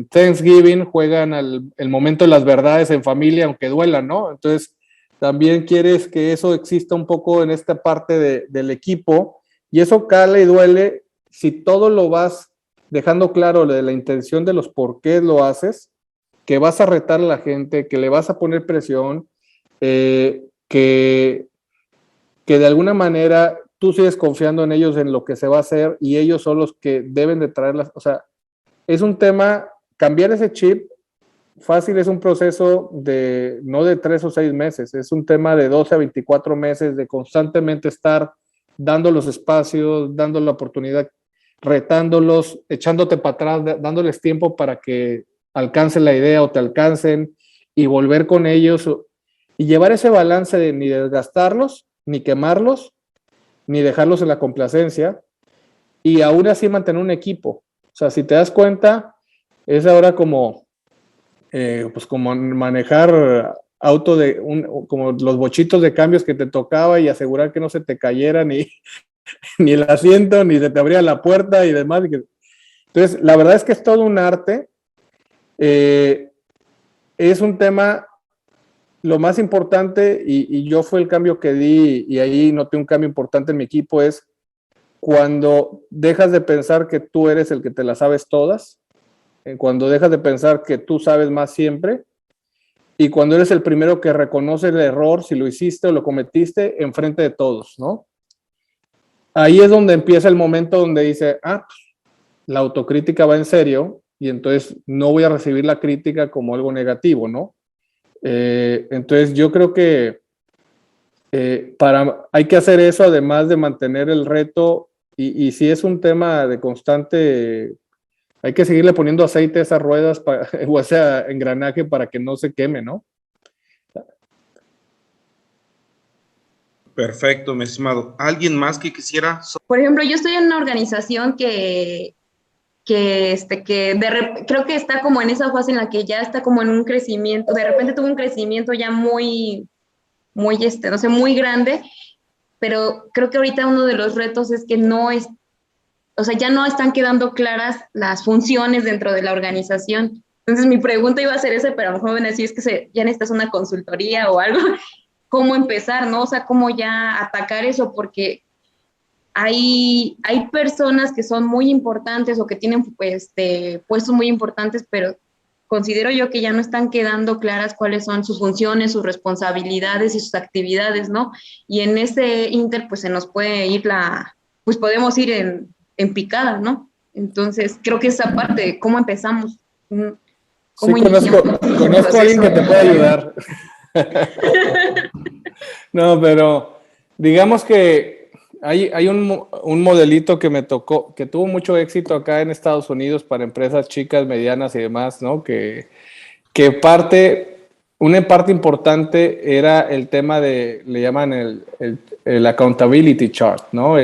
Thanksgiving, juegan el momento de las verdades en familia, aunque duelan, ¿no? Entonces, también quieres que eso exista un poco en esta parte del equipo, y eso cala y duele si todo lo vas dejando claro de la intención de los por qué lo haces, que vas a retar a la gente, que le vas a poner presión, que de alguna manera tú sigues confiando en ellos, en lo que se va a hacer, y ellos son los que deben de traerlas. O sea, es un tema, cambiar ese chip, fácil es un proceso no de 3 o 6 meses, es un tema de 12 a 24 meses de constantemente estar dando los espacios, dando la oportunidad, retándolos, echándote para atrás, dándoles tiempo para que alcancen la idea o te alcancen, y volver con ellos y llevar ese balance de ni desgastarlos, ni quemarlos, ni dejarlos en la complacencia, y aún así mantener un equipo. O sea, si te das cuenta, es ahora como manejar auto como los bochitos de cambios que te tocaba, y asegurar que no se te cayera ni el asiento, ni se te abría la puerta y demás. Entonces, la verdad es que es todo un arte. Es un tema, lo más importante, y yo fue el cambio que di, y ahí noté un cambio importante en mi equipo, es cuando dejas de pensar que tú eres el que te las sabes todas, cuando dejas de pensar que tú sabes más siempre, y cuando eres el primero que reconoce el error, si lo hiciste o lo cometiste, enfrente de todos, ¿no? Ahí es donde empieza el momento donde dice, la autocrítica va en serio, y entonces no voy a recibir la crítica como algo negativo, ¿no? Entonces yo creo que hay que hacer eso, además de mantener el reto, y si es un tema de constante, hay que seguirle poniendo aceite a esas ruedas o a ese engranaje para que no se queme, ¿no? Perfecto, mi estimado. ¿Alguien más que quisiera? Por ejemplo, yo estoy en una organización que creo que está como en esa fase en la que ya está como en un crecimiento, de repente tuvo un crecimiento ya muy, no sé, muy grande, pero creo que ahorita uno de los retos es que ya no están quedando claras las funciones dentro de la organización. Entonces mi pregunta iba a ser esa, pero a lo mejor me van a decir, es que ya necesitas una consultoría o algo, cómo empezar, ¿no? O sea, cómo ya atacar eso, porque hay personas que son muy importantes o que tienen puestos muy importantes, pero considero yo que ya no están quedando claras cuáles son sus funciones, sus responsabilidades y sus actividades, ¿no? Y en ese inter, pues se nos puede ir pues podemos ir en picada, ¿no? Entonces, creo que esa parte, ¿cómo empezamos? Sí, conozco a alguien que te puede ayudar. No, pero digamos que hay un modelito que me tocó, que tuvo mucho éxito acá en Estados Unidos para empresas chicas, medianas y demás, ¿no? Que una parte importante era el tema le llaman el accountability chart, ¿no?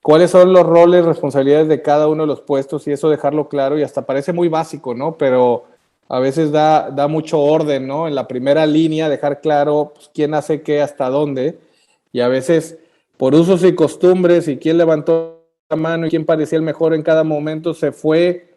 Cuáles son los roles, responsabilidades de cada uno de los puestos, y eso dejarlo claro, y hasta parece muy básico, ¿no? Pero a veces da mucho orden, ¿no? En la primera línea, dejar claro pues, quién hace qué, hasta dónde, y a veces por usos y costumbres, y quién levantó la mano y quién parecía el mejor en cada momento, se fue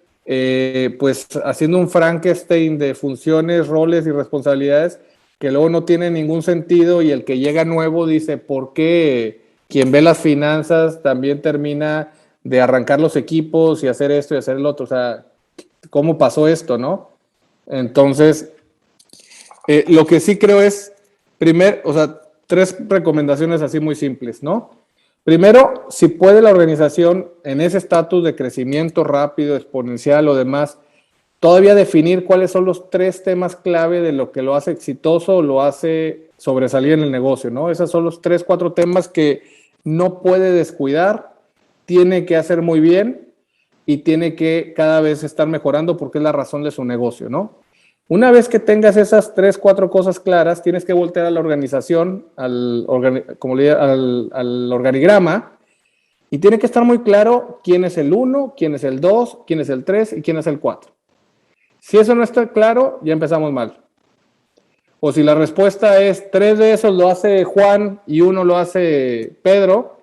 pues haciendo un Frankenstein de funciones, roles y responsabilidades que luego no tienen ningún sentido, y el que llega nuevo dice, ¿por qué quien ve las finanzas también termina de arrancar los equipos y hacer esto y hacer el otro? O sea, ¿cómo pasó esto, no? Entonces, lo que sí creo es, o sea, 3 recomendaciones así muy simples, ¿no? Primero, si puede la organización en ese estatus de crecimiento rápido, exponencial o demás, todavía definir cuáles son los 3 temas clave de lo que lo hace exitoso o lo hace sobresalir en el negocio, ¿no? Esos son los 3, 4 temas que no puede descuidar, tiene que hacer muy bien y tiene que cada vez estar mejorando porque es la razón de su negocio, ¿no? Una vez que tengas esas 3, 4 cosas claras, tienes que voltear a la organización, al organigrama, y tiene que estar muy claro quién es el 1, quién es el 2, quién es el 3 y quién es el 4. Si eso no está claro, ya empezamos mal. O si la respuesta es 3 de esos lo hace Juan y 1 lo hace Pedro,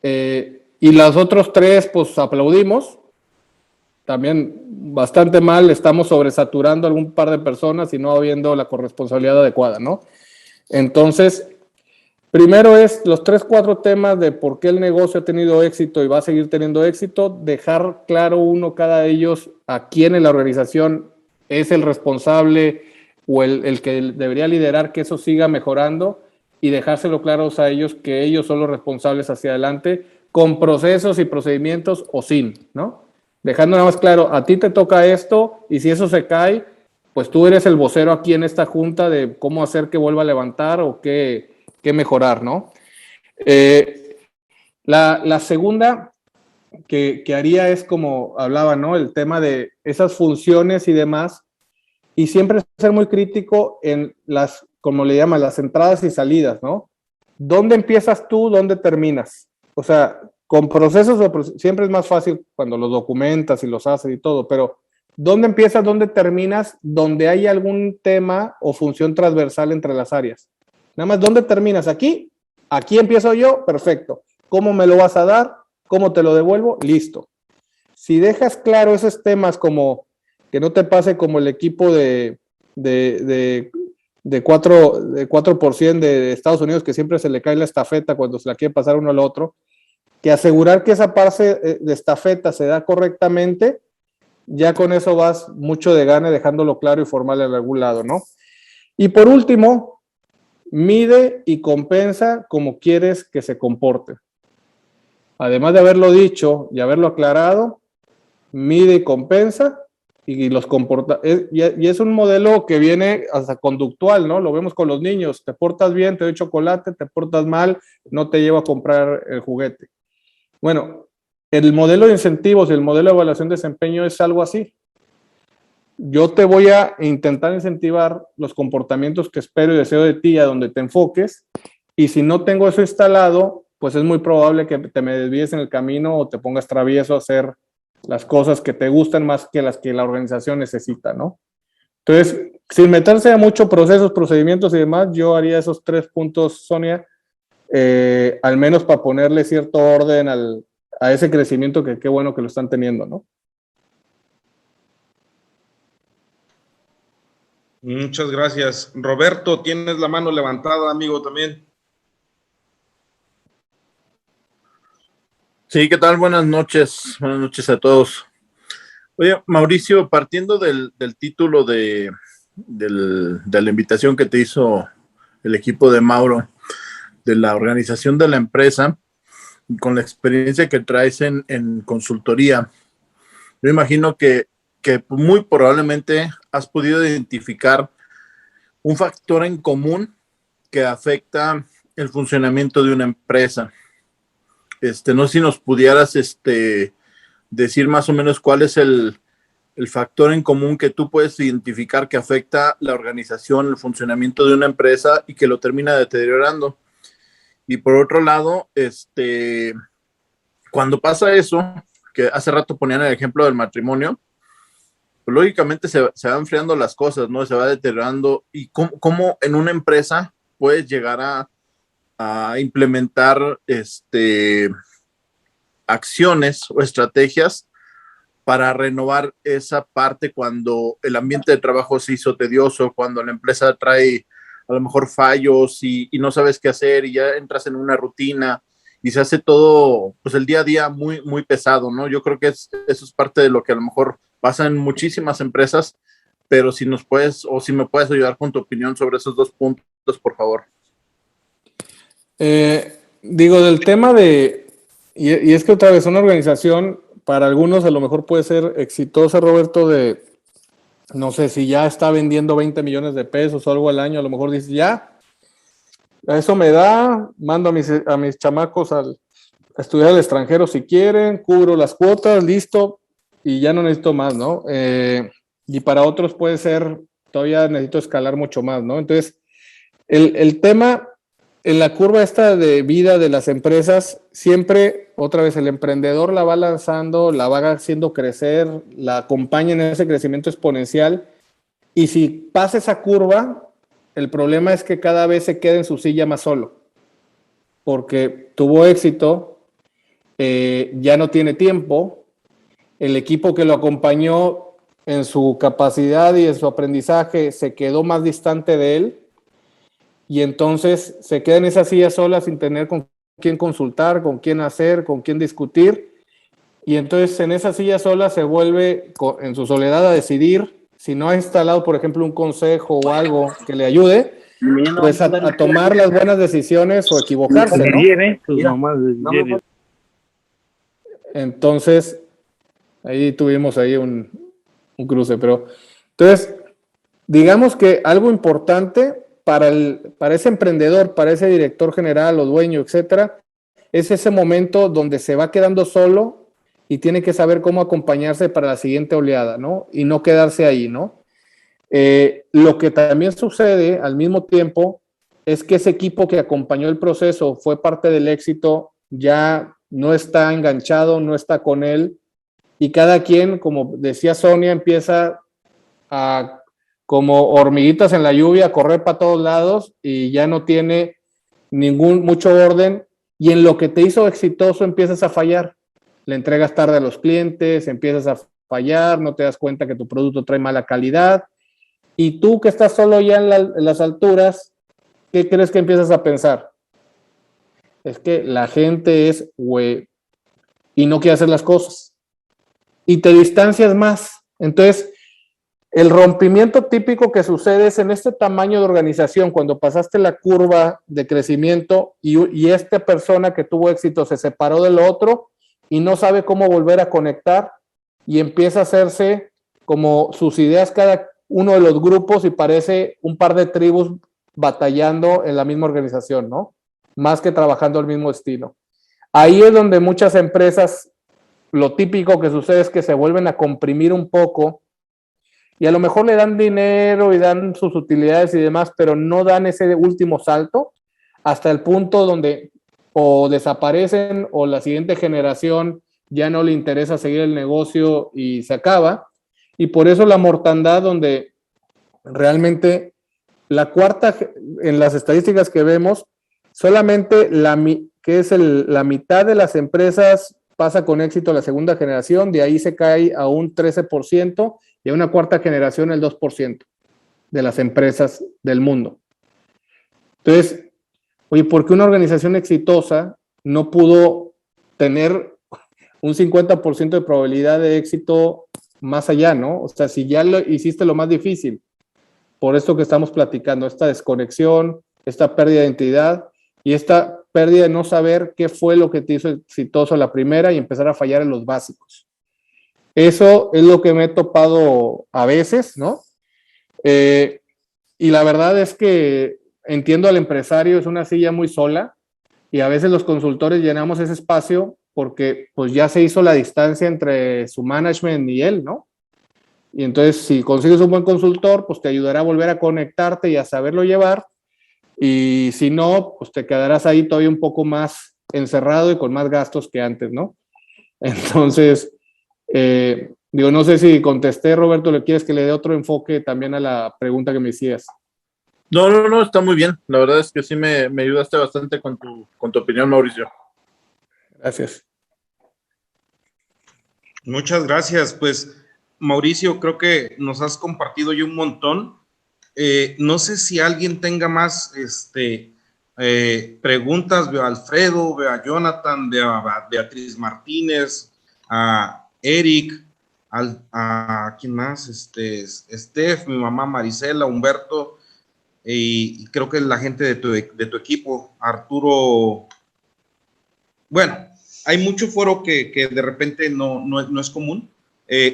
y los otros 3 pues aplaudimos, también bastante mal, estamos sobresaturando a algún par de personas y no habiendo la corresponsabilidad adecuada, ¿no? Entonces, primero es los 3, 4 temas de por qué el negocio ha tenido éxito y va a seguir teniendo éxito, dejar claro uno cada de ellos a quién en la organización es el responsable o el que debería liderar que eso siga mejorando y dejárselo claros a ellos que ellos son los responsables hacia adelante con procesos y procedimientos o sin, ¿no? Dejando nada más claro, a ti te toca esto y si eso se cae, pues tú eres el vocero aquí en esta junta de cómo hacer que vuelva a levantar o qué mejorar, ¿no? La segunda que haría es como hablaba, ¿no? El tema de esas funciones y demás, y siempre ser muy crítico en las, como le llaman, las entradas y salidas, ¿no? ¿Dónde empiezas tú? ¿Dónde terminas? O sea, con procesos siempre es más fácil cuando los documentas y los haces y todo, pero ¿dónde empiezas? ¿Dónde terminas? Donde hay algún tema o función transversal entre las áreas. Nada más, ¿dónde terminas? Aquí empiezo yo, perfecto. ¿Cómo me lo vas a dar? ¿Cómo te lo devuelvo? Listo. Si dejas claro esos temas como que no te pase como el equipo de 4% de Estados Unidos que siempre se le cae la estafeta cuando se la quiere pasar uno al otro, que asegurar que esa parte de estafeta se da correctamente, ya con eso vas mucho de gane dejándolo claro y formal en algún lado, ¿no? Y por último, mide y compensa como quieres que se comporte. Además de haberlo dicho y haberlo aclarado, mide y compensa y los comporta. Y es un modelo que viene hasta conductual, ¿no? Lo vemos con los niños. Te portas bien, te doy chocolate, te portas mal, no te llevo a comprar el juguete. Bueno, el modelo de incentivos y el modelo de evaluación de desempeño es algo así. Yo te voy a intentar incentivar los comportamientos que espero y deseo de ti a donde te enfoques, y si no tengo eso instalado, pues es muy probable que te me desvíes en el camino o te pongas travieso a hacer las cosas que te gustan más que las que la organización necesita, ¿no? Entonces, sin meterse a mucho procesos, procedimientos y demás, yo haría esos 3 puntos, Sonia, al menos para ponerle cierto orden a ese crecimiento que qué bueno que lo están teniendo, ¿no? Muchas gracias. Roberto, tienes la mano levantada, amigo, también. Sí, ¿qué tal? Buenas noches a todos. Oye, Mauricio, partiendo del título de la invitación que te hizo el equipo de Mauro, de la organización de la empresa, con la experiencia que traes en consultoría, yo imagino que muy probablemente has podido identificar un factor en común que afecta el funcionamiento de una empresa. No sé si nos pudieras decir más o menos cuál es el factor en común que tú puedes identificar que afecta la organización, el funcionamiento de una empresa y que lo termina deteriorando. Y por otro lado, cuando pasa eso, que hace rato ponían el ejemplo del matrimonio, pues lógicamente se van enfriando las cosas, ¿no? Se va deteriorando. ¿Y cómo en una empresa puedes llegar a implementar acciones o estrategias para renovar esa parte cuando el ambiente de trabajo se hizo tedioso, cuando la empresa trae a lo mejor fallos y no sabes qué hacer y ya entras en una rutina y se hace todo, pues el día a día muy, muy pesado, ¿no? Yo creo que eso es parte de lo que a lo mejor pasa en muchísimas empresas, pero si nos puedes o si me puedes ayudar con tu opinión sobre esos 2 puntos, por favor. Digo, del tema y es que otra vez una organización, para algunos a lo mejor puede ser exitosa, Roberto, de no sé si ya está vendiendo 20 millones de pesos o algo al año, a lo mejor dices, ya, eso me da, mando a mis chamacos a estudiar al extranjero si quieren, cubro las cuotas, listo, y ya no necesito más, ¿no? Y para otros puede ser, todavía necesito escalar mucho más, ¿no? Entonces, el tema en la curva esta de vida de las empresas, siempre, otra vez, el emprendedor la va lanzando, la va haciendo crecer, la acompaña en ese crecimiento exponencial, y si pasa esa curva, el problema es que cada vez se queda en su silla más solo, porque tuvo éxito, ya no tiene tiempo, el equipo que lo acompañó en su capacidad y en su aprendizaje se quedó más distante de él, y entonces se queda en esa silla sola sin tener con quién consultar, con quién hacer, con quién discutir, y entonces en esa silla sola se vuelve en su soledad a decidir. Si no ha instalado, por ejemplo, un consejo o algo que le ayude, pues a tomar las buenas decisiones o equivocarse, ¿no? Entonces, ahí tuvimos ahí un cruce, pero entonces, digamos que algo importante para ese emprendedor, para ese director general o dueño, etcétera, es ese momento donde se va quedando solo y tiene que saber cómo acompañarse para la siguiente oleada, ¿no? Y no quedarse ahí, ¿no? Lo que también sucede al mismo tiempo es que ese equipo que acompañó el proceso, fue parte del éxito, ya no está enganchado, no está con él, y cada quien, como decía Sonia, empieza a, como hormiguitas en la lluvia, a correr para todos lados y ya no tiene mucho orden, y en lo que te hizo exitoso empiezas a fallar. Le entregas tarde a los clientes, empiezas a fallar, no te das cuenta que tu producto trae mala calidad, y tú que estás solo ya en las alturas, ¿qué crees que empiezas a pensar? Es que la gente es güey y no quiere hacer las cosas, y te distancias más. Entonces, el rompimiento típico que sucede es en este tamaño de organización, cuando pasaste la curva de crecimiento y esta persona que tuvo éxito se separó del otro y no sabe cómo volver a conectar, y empieza a hacerse como sus ideas cada uno de los grupos y parece un par de tribus batallando en la misma organización, ¿no? Más que trabajando el mismo estilo. Ahí es donde muchas empresas, lo típico que sucede es que se vuelven a comprimir un poco y a lo mejor le dan dinero y dan sus utilidades y demás, pero no dan ese último salto hasta el punto donde o desaparecen o la siguiente generación ya no le interesa seguir el negocio y se acaba. Y por eso la mortandad, donde realmente la cuarta, en las estadísticas que vemos, solamente la mitad de las empresas pasa con éxito a la segunda generación, de ahí se cae a un 13%, y a una cuarta generación el 2% de las empresas del mundo. Entonces, oye, ¿por qué una organización exitosa no pudo tener un 50% de probabilidad de éxito más allá, ¿no? O sea, si ya hiciste lo más difícil, por esto que estamos platicando, esta desconexión, esta pérdida de identidad y esta pérdida de no saber qué fue lo que te hizo exitoso la primera y empezar a fallar en los básicos. Eso es lo que me he topado a veces, ¿no? Y la verdad es que entiendo al empresario, es una silla muy sola, y a veces los consultores llenamos ese espacio porque pues ya se hizo la distancia entre su management y él, ¿no? Y entonces si consigues un buen consultor, pues te ayudará a volver a conectarte y a saberlo llevar, y si no, pues te quedarás ahí todavía un poco más encerrado y con más gastos que antes, ¿no? Entonces, digo, no sé si contesté, Roberto, ¿le quieres que le dé otro enfoque también a la pregunta que me hacías? No, está muy bien. La verdad es que sí me ayudaste bastante con tu opinión, Mauricio. Gracias. Muchas gracias. Pues, Mauricio, creo que nos has compartido ya un montón. No sé si alguien tenga más preguntas. Veo a Alfredo, veo a Jonathan, veo a Beatriz Martínez, a Eric, a ¿quién más? Steph, mi mamá Marisela, Humberto, y creo que la gente de tu equipo, Arturo. Bueno, hay mucho foro que de repente no es común,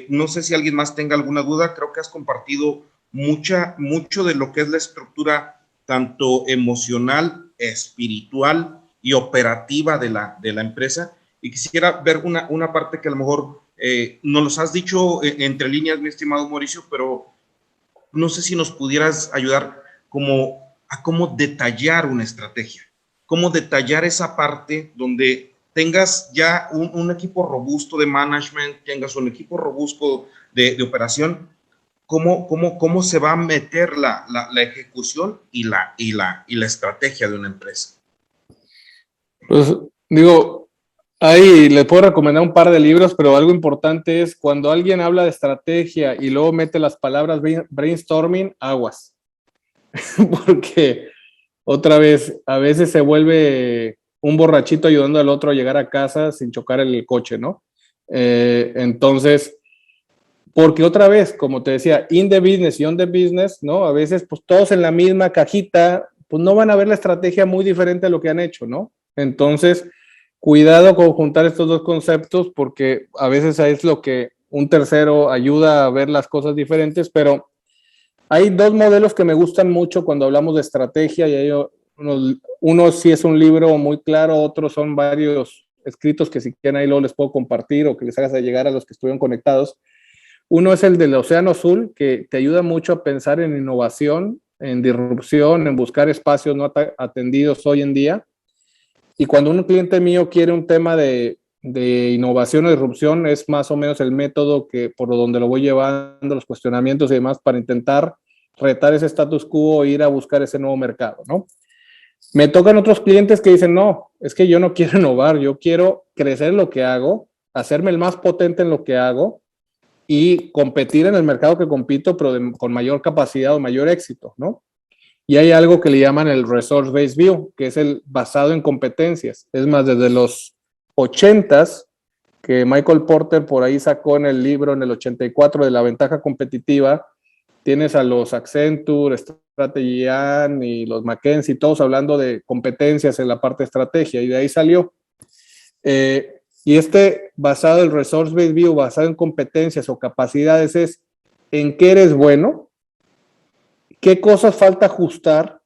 No sé si alguien más tenga alguna duda. Creo que has compartido mucho de lo que es la estructura tanto emocional, espiritual y operativa de la empresa. Y quisiera ver una parte que a lo mejor nos los has dicho entre líneas, mi estimado Mauricio, pero no sé si nos pudieras ayudar a cómo detallar una estrategia, cómo detallar esa parte donde tengas ya un equipo robusto de management, tengas un equipo robusto de operación, cómo se va a meter la ejecución y la estrategia de una empresa. Pues digo, ahí les puedo recomendar un par de libros, pero algo importante es cuando alguien habla de estrategia y luego mete las palabras brainstorming, aguas. Porque otra vez, a veces se vuelve un borrachito ayudando al otro a llegar a casa sin chocar el coche, ¿no? Entonces, porque otra vez, como te decía, in the business y on the business, ¿no? A veces, pues todos en la misma cajita, pues no van a ver la estrategia muy diferente a lo que han hecho, ¿no? Entonces, cuidado con juntar estos dos conceptos porque a veces es lo que un tercero ayuda a ver las cosas diferentes, pero hay dos modelos que me gustan mucho cuando hablamos de estrategia y hay uno sí es un libro muy claro, otros son varios escritos que si quieren ahí luego les puedo compartir o que les hagas llegar a los que estuvieron conectados. Uno es el del Océano Azul, que te ayuda mucho a pensar en innovación, en disrupción, en buscar espacios no atendidos hoy en día. Y cuando un cliente mío quiere un tema de innovación o disrupción, es más o menos el método que por donde lo voy llevando, los cuestionamientos y demás, para intentar retar ese status quo e ir a buscar ese nuevo mercado, ¿no? Me tocan otros clientes que dicen, no, es que yo no quiero innovar, yo quiero crecer en lo que hago, hacerme el más potente en lo que hago y competir en el mercado que compito, pero con mayor capacidad o mayor éxito, ¿no? Y hay algo que le llaman el Resource-Based View, que es el basado en competencias. Es más, desde los 80s, que Michael Porter por ahí sacó en el libro en el 84 de la ventaja competitiva, tienes a los Accenture, Strategy y los McKinsey, todos hablando de competencias en la parte de estrategia, y de ahí salió. Y basado en el Resource-Based View, basado en competencias o capacidades, es en qué eres bueno, qué cosas falta ajustar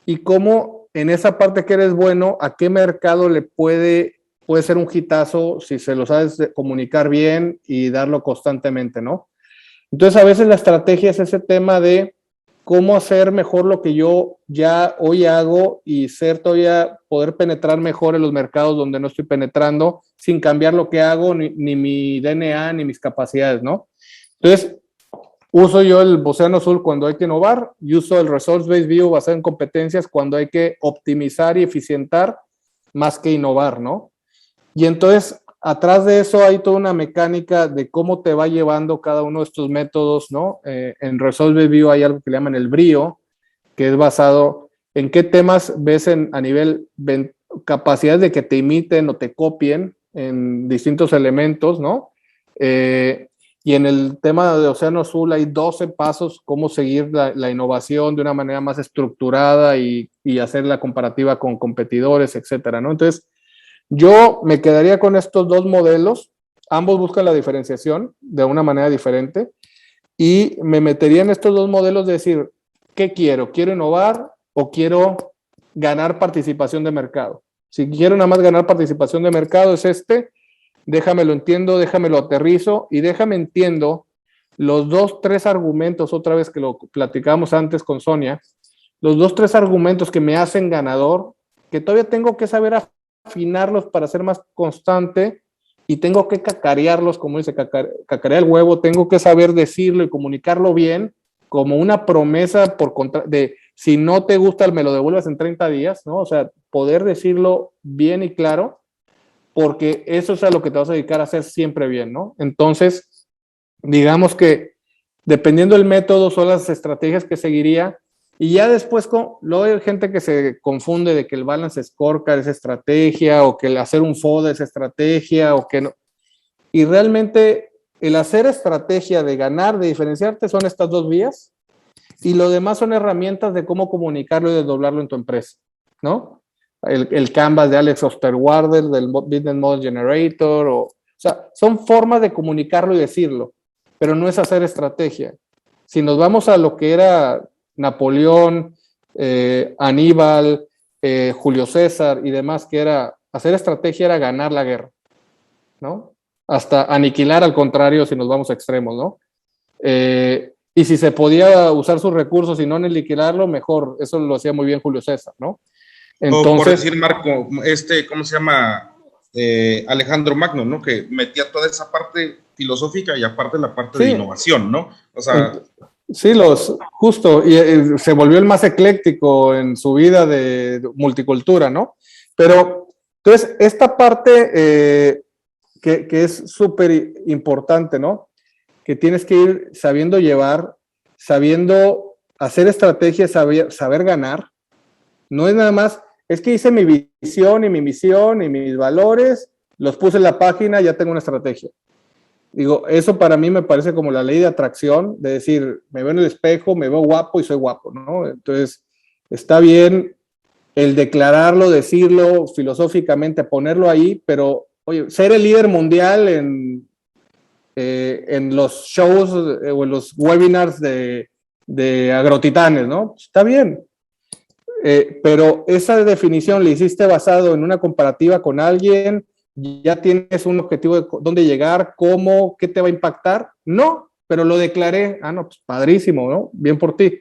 y cómo en esa parte que eres bueno, a qué mercado le puede ser un hitazo si se lo sabes comunicar bien y darlo constantemente, ¿no? Entonces, a veces la estrategia es ese tema de cómo hacer mejor lo que yo ya hoy hago y poder penetrar mejor en los mercados donde no estoy penetrando sin cambiar lo que hago, ni mi DNA, ni mis capacidades, ¿no? Entonces, uso yo el Océano Azul cuando hay que innovar y uso el Resource-Based View basado en competencias cuando hay que optimizar y eficientar más que innovar, ¿no? Y entonces, atrás de eso hay toda una mecánica de cómo te va llevando cada uno de estos métodos, ¿no? En Resource-Based View hay algo que le llaman el brío, que es basado en qué temas ves a nivel capacidades de que te imiten o te copien en distintos elementos, ¿no? Y en el tema de Océano Azul hay 12 pasos cómo seguir la innovación de una manera más estructurada y hacer la comparativa con competidores, etcétera, ¿no? Entonces, yo me quedaría con estos dos modelos. Ambos buscan la diferenciación de una manera diferente y me metería en estos dos modelos de decir, ¿qué quiero? ¿Quiero innovar o quiero ganar participación de mercado? Si quiero nada más ganar participación de mercado es déjamelo entiendo, déjamelo aterrizo y déjame entiendo los 2-3 argumentos, otra vez que lo platicamos antes con Sonia, los 2-3 argumentos que me hacen ganador, que todavía tengo que saber afinarlos para ser más constante y tengo que cacarearlos, como dice, cacarear el huevo, tengo que saber decirlo y comunicarlo bien, como una promesa de si no te gusta, me lo devuelvas en 30 días, ¿no? O sea, poder decirlo bien y claro, porque eso es a lo que te vas a dedicar a hacer siempre bien, ¿no? Entonces, digamos que dependiendo del método, son las estrategias que seguiría. Y ya después, luego hay gente que se confunde de que el balance scorecard es estrategia o que el hacer un FODA es estrategia o que no. Y realmente el hacer estrategia de ganar, de diferenciarte, son estas dos vías y lo demás son herramientas de cómo comunicarlo y desdoblarlo en tu empresa, ¿no? El Canvas de Alex Osterwalder, del Business Model Generator O sea, son formas de comunicarlo y decirlo, pero no es hacer estrategia. Si nos vamos a lo que era Napoleón, Aníbal, Julio César y demás, que era hacer estrategia, era ganar la guerra, ¿no? Hasta aniquilar, al contrario, si nos vamos a extremos, ¿no? Y si se podía usar sus recursos y no aniquilarlo, mejor. Eso lo hacía muy bien Julio César, ¿no? Entonces, o por decir, Entonces, Marco, ¿cómo se llama? Alejandro Magno, ¿no? Que metía toda esa parte filosófica y aparte la parte de sí, innovación, ¿no? O sea, sí, justo, y se volvió el más ecléctico en su vida de multicultura, ¿no? Pero, entonces, esta parte que es súper importante, ¿no? Que tienes que ir sabiendo llevar, sabiendo hacer estrategias, saber ganar. No es nada más, es que hice mi visión y mi misión y mis valores, los puse en la página, ya tengo una estrategia. Digo, eso para mí me parece como la ley de atracción, de decir, me veo en el espejo, me veo guapo y soy guapo, ¿no? Entonces, está bien el declararlo, decirlo filosóficamente, ponerlo ahí, pero, oye, ser el líder mundial en los shows o en los webinars de Agrotitanes, ¿no? Está bien. Pero esa definición la hiciste basado en una comparativa con alguien, ya tienes un objetivo de dónde llegar, cómo, qué te va a impactar. No, pero lo declaré. No, pues padrísimo, ¿no? Bien por ti.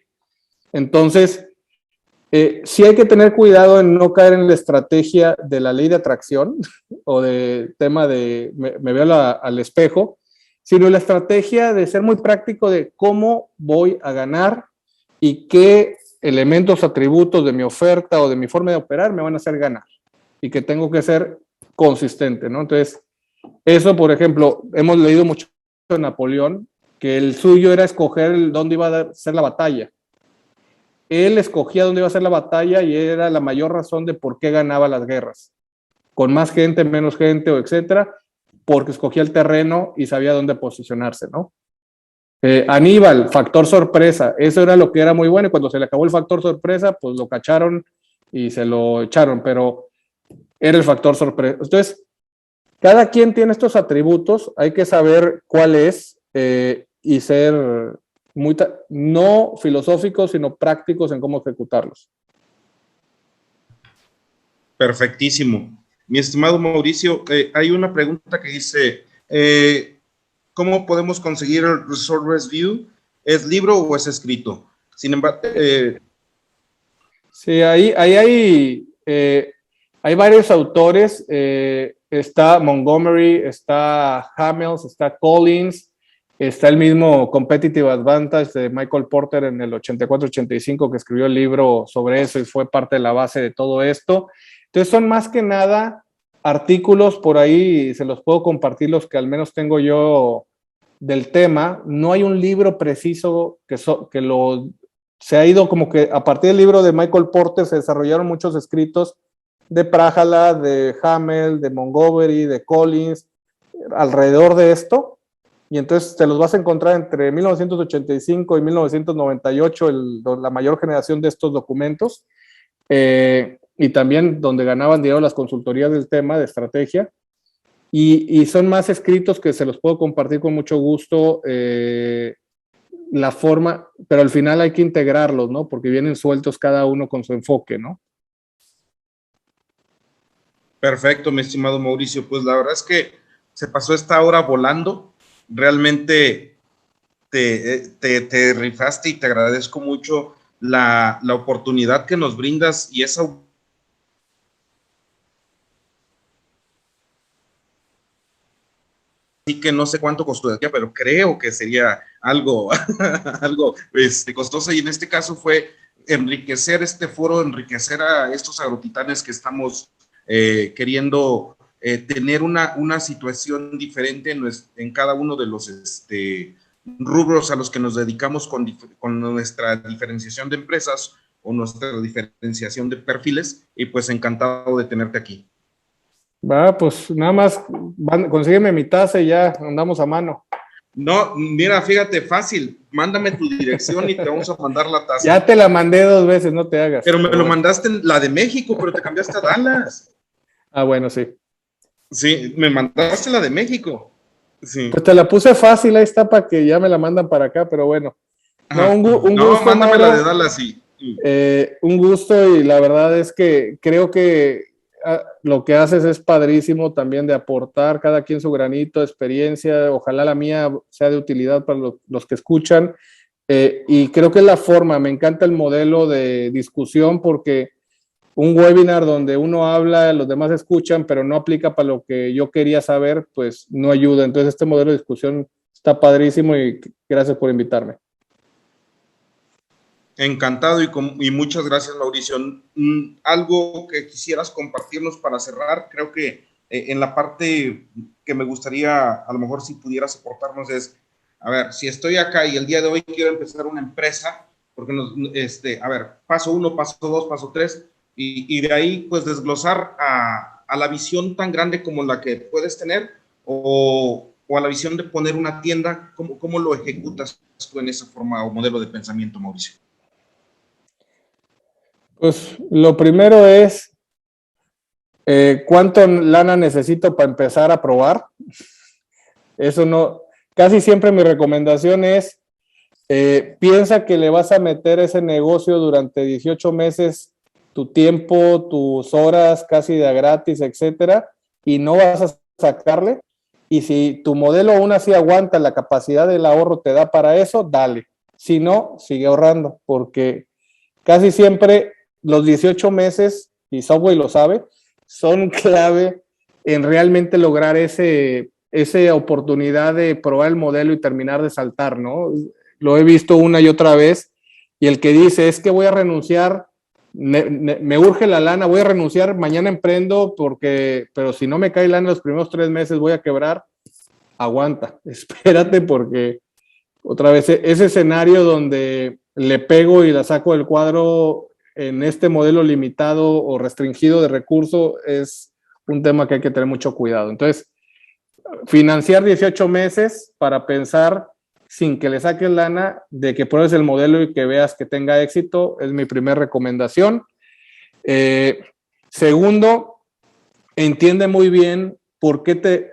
Entonces, sí hay que tener cuidado en no caer en la estrategia de la ley de atracción o de tema de me veo al espejo, sino la estrategia de ser muy práctico de cómo voy a ganar y qué elementos, atributos de mi oferta o de mi forma de operar me van a hacer ganar y que tengo que ser consistente, ¿no? Entonces, eso, por ejemplo, hemos leído mucho de Napoleón, que el suyo era escoger dónde iba a ser la batalla. Él escogía dónde iba a ser la batalla y era la mayor razón de por qué ganaba las guerras. Con más gente, menos gente, o etcétera, porque escogía el terreno y sabía dónde posicionarse, ¿no? Aníbal, factor sorpresa, eso era lo que era muy bueno y cuando se le acabó el factor sorpresa, pues lo cacharon y se lo echaron, pero era el factor sorpresa. Entonces, cada quien tiene estos atributos, hay que saber cuál es y ser no filosóficos, sino prácticos en cómo ejecutarlos. Perfectísimo. Mi estimado Mauricio, hay una pregunta que dice, ¿cómo podemos conseguir el Resource Review? ¿Es libro o es escrito? Sin embargo, sí, ahí hay varios autores. Está Montgomery, está Hamels, está Collins, está el mismo Competitive Advantage de Michael Porter en el 84-85 que escribió el libro sobre eso y fue parte de la base de todo esto. Entonces son más que nada artículos por ahí, se los puedo compartir los que al menos tengo yo del tema. No hay un libro preciso se ha ido como que a partir del libro de Michael Porter se desarrollaron muchos escritos de Prahala, de Hamel, de Montgomery, de Collins, alrededor de esto. Y entonces te los vas a encontrar entre 1985 y 1998, la mayor generación de estos documentos. Y también donde ganaban dinero las consultorías del tema de estrategia. Y son más escritos que se los puedo compartir con mucho gusto. La forma, pero al final hay que integrarlos, ¿no? Porque vienen sueltos cada uno con su enfoque, ¿no? Perfecto, mi estimado Mauricio. Pues la verdad es que se pasó esta hora volando. Realmente te rifaste y te agradezco mucho la oportunidad que nos brindas y esa. Así que no sé cuánto costaría, pero creo que sería algo, algo costoso. Y en este caso fue enriquecer este foro, enriquecer a estos agrotitanes que estamos queriendo tener una situación diferente en cada uno de los rubros a los que nos dedicamos con nuestra diferenciación de empresas o nuestra diferenciación de perfiles. Y pues encantado de tenerte aquí. Pues nada más consígueme mi taza y ya andamos a mano. No, mira, fíjate, fácil, mándame tu dirección y te vamos a mandar la taza. Ya te la mandé 2 veces, no te hagas. Pero me lo mandaste en la de México, pero te cambiaste a Dallas. Bueno, sí. Sí, me mandaste la de México. Sí. Pues te la puse fácil, ahí está para que ya me la mandan para acá, pero bueno. No, Ajá. un No, gusto, mándame la de Mauro. Dallas y Un gusto y la verdad es que creo que lo que haces es padrísimo también de aportar cada quien su granito de experiencia. Ojalá la mía sea de utilidad para los que escuchan. Y creo que es la forma, me encanta el modelo de discusión porque un webinar donde uno habla, los demás escuchan, pero no aplica para lo que yo quería saber, pues no ayuda. Entonces este modelo de discusión está padrísimo y gracias por invitarme. encantado y muchas gracias, Mauricio. Algo que quisieras compartirnos para cerrar, creo que en la parte que me gustaría, a lo mejor si pudieras aportarnos es, a ver, si estoy acá y el día de hoy quiero empezar una empresa, porque a ver, paso 1, paso 2, paso 3, y de ahí pues desglosar a la visión tan grande como la que puedes tener o a la visión de poner una tienda, ¿cómo lo ejecutas tú en esa forma o modelo de pensamiento, Mauricio? Pues lo primero es cuánto lana necesito para empezar a probar. Eso no, casi siempre mi recomendación es piensa que le vas a meter ese negocio durante 18 meses tu tiempo, tus horas casi de gratis, etcétera, y no vas a sacarle. Y si tu modelo aún así aguanta, la capacidad del ahorro te da para eso, dale. Si no, sigue ahorrando, porque casi siempre los 18 meses, y Subway lo sabe, son clave en realmente lograr esa oportunidad de probar el modelo y terminar de saltar, ¿no? Lo he visto una y otra vez, y el que dice, es que voy a renunciar, me urge la lana, voy a renunciar, mañana emprendo, pero si no me cae lana los primeros 3 meses voy a quebrar, aguanta, espérate porque otra vez ese escenario donde le pego y la saco del cuadro en este modelo limitado o restringido de recursos es un tema que hay que tener mucho cuidado. Entonces, financiar 18 meses para pensar sin que le saques lana de que pruebes el modelo y que veas que tenga éxito es mi primera recomendación. Segundo, entiende muy bien por qué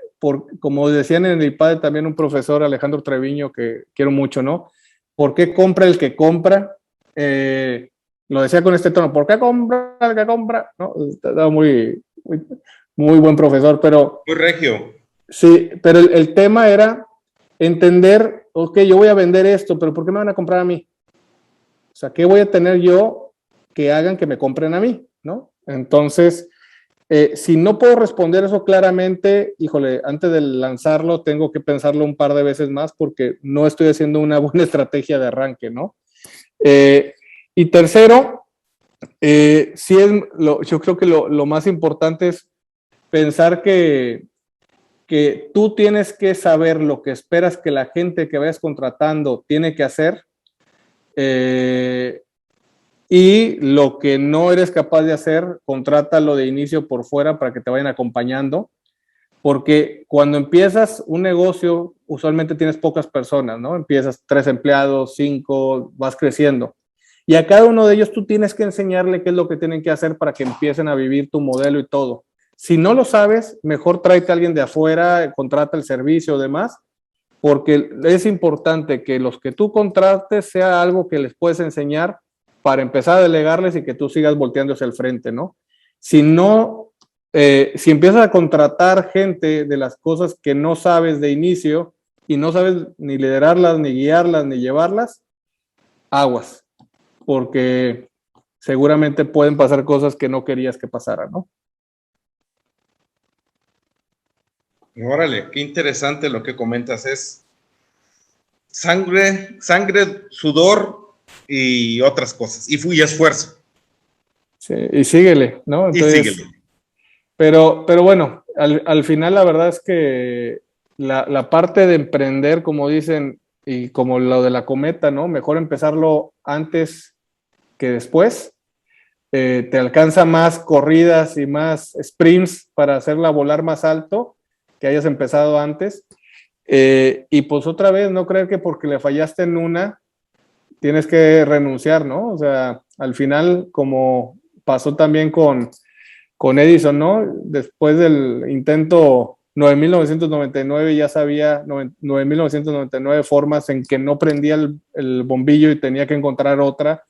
como decían en el IPADE también un profesor, Alejandro Treviño, que quiero mucho, ¿no? ¿Por qué compra el que compra? Lo decía con este tono, ¿por qué compra el que compra? ¿No? Estaba muy buen profesor, pero... Muy regio. Sí, pero el tema era entender, ok, yo voy a vender esto, pero ¿por qué me van a comprar a mí? O sea, ¿qué voy a tener yo que hagan que me compren a mí? ¿No? Entonces, si no puedo responder eso claramente, híjole, antes de lanzarlo tengo que pensarlo un par de veces más porque no estoy haciendo una buena estrategia de arranque, ¿no? Y tercero, yo creo que lo más importante es pensar que tú tienes que saber lo que esperas que la gente que vayas contratando tiene que hacer y lo que no eres capaz de hacer, contrátalo de inicio por fuera para que te vayan acompañando, porque cuando empiezas un negocio, usualmente tienes pocas personas, ¿no? Empiezas 3 empleados, 5, vas creciendo. Y a cada uno de ellos tú tienes que enseñarle qué es lo que tienen que hacer para que empiecen a vivir tu modelo y todo. Si no lo sabes, mejor tráete a alguien de afuera, contrata el servicio o demás, porque es importante que los que tú contrates sea algo que les puedes enseñar para empezar a delegarles y que tú sigas volteando hacia el frente, ¿no? Si no, si empiezas a contratar gente de las cosas que no sabes de inicio y no sabes ni liderarlas, ni guiarlas, ni llevarlas, aguas, porque seguramente pueden pasar cosas que no querías que pasaran, ¿no? Órale, qué interesante lo que comentas. Es sangre, sudor y otras cosas. Y esfuerzo. Sí, y síguele, ¿no? Entonces, Y síguele. Pero bueno, al final la verdad es que la parte de emprender, como dicen, y como lo de la cometa, ¿no? Mejor empezarlo antes que después. Te alcanza más corridas y más sprints para hacerla volar más alto que hayas empezado antes. Y pues otra vez, no creer que porque le fallaste en una, tienes que renunciar, ¿no? O sea, al final, como pasó también con con Edison, ¿no? Después del intento 9.999 ya sabía 9.999 formas en que no prendía el bombillo y tenía que encontrar otra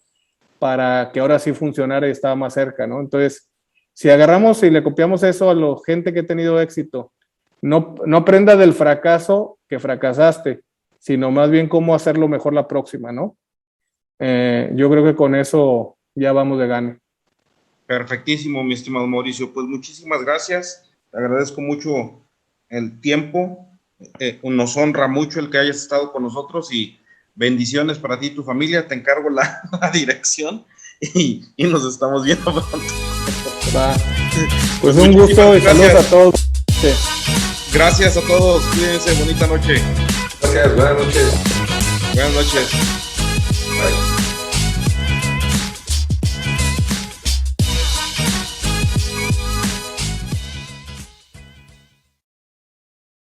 para que ahora sí funcionara y estaba más cerca, ¿no? Entonces, si agarramos y le copiamos eso a la gente que ha tenido éxito, no aprenda del fracaso que fracasaste, sino más bien cómo hacerlo mejor la próxima, ¿no? Yo creo que con eso ya vamos de gane. Perfectísimo, mi estimado Mauricio. Pues muchísimas gracias. Te agradezco mucho el tiempo. Nos honra mucho el que hayas estado con nosotros y bendiciones para ti y tu familia. Te encargo la dirección y nos estamos viendo pronto. Va. Pues un gusto y saludos a todos. Sí. Gracias a todos. Cuídense. Bonita noche. Gracias, buenas noches. Buenas noches.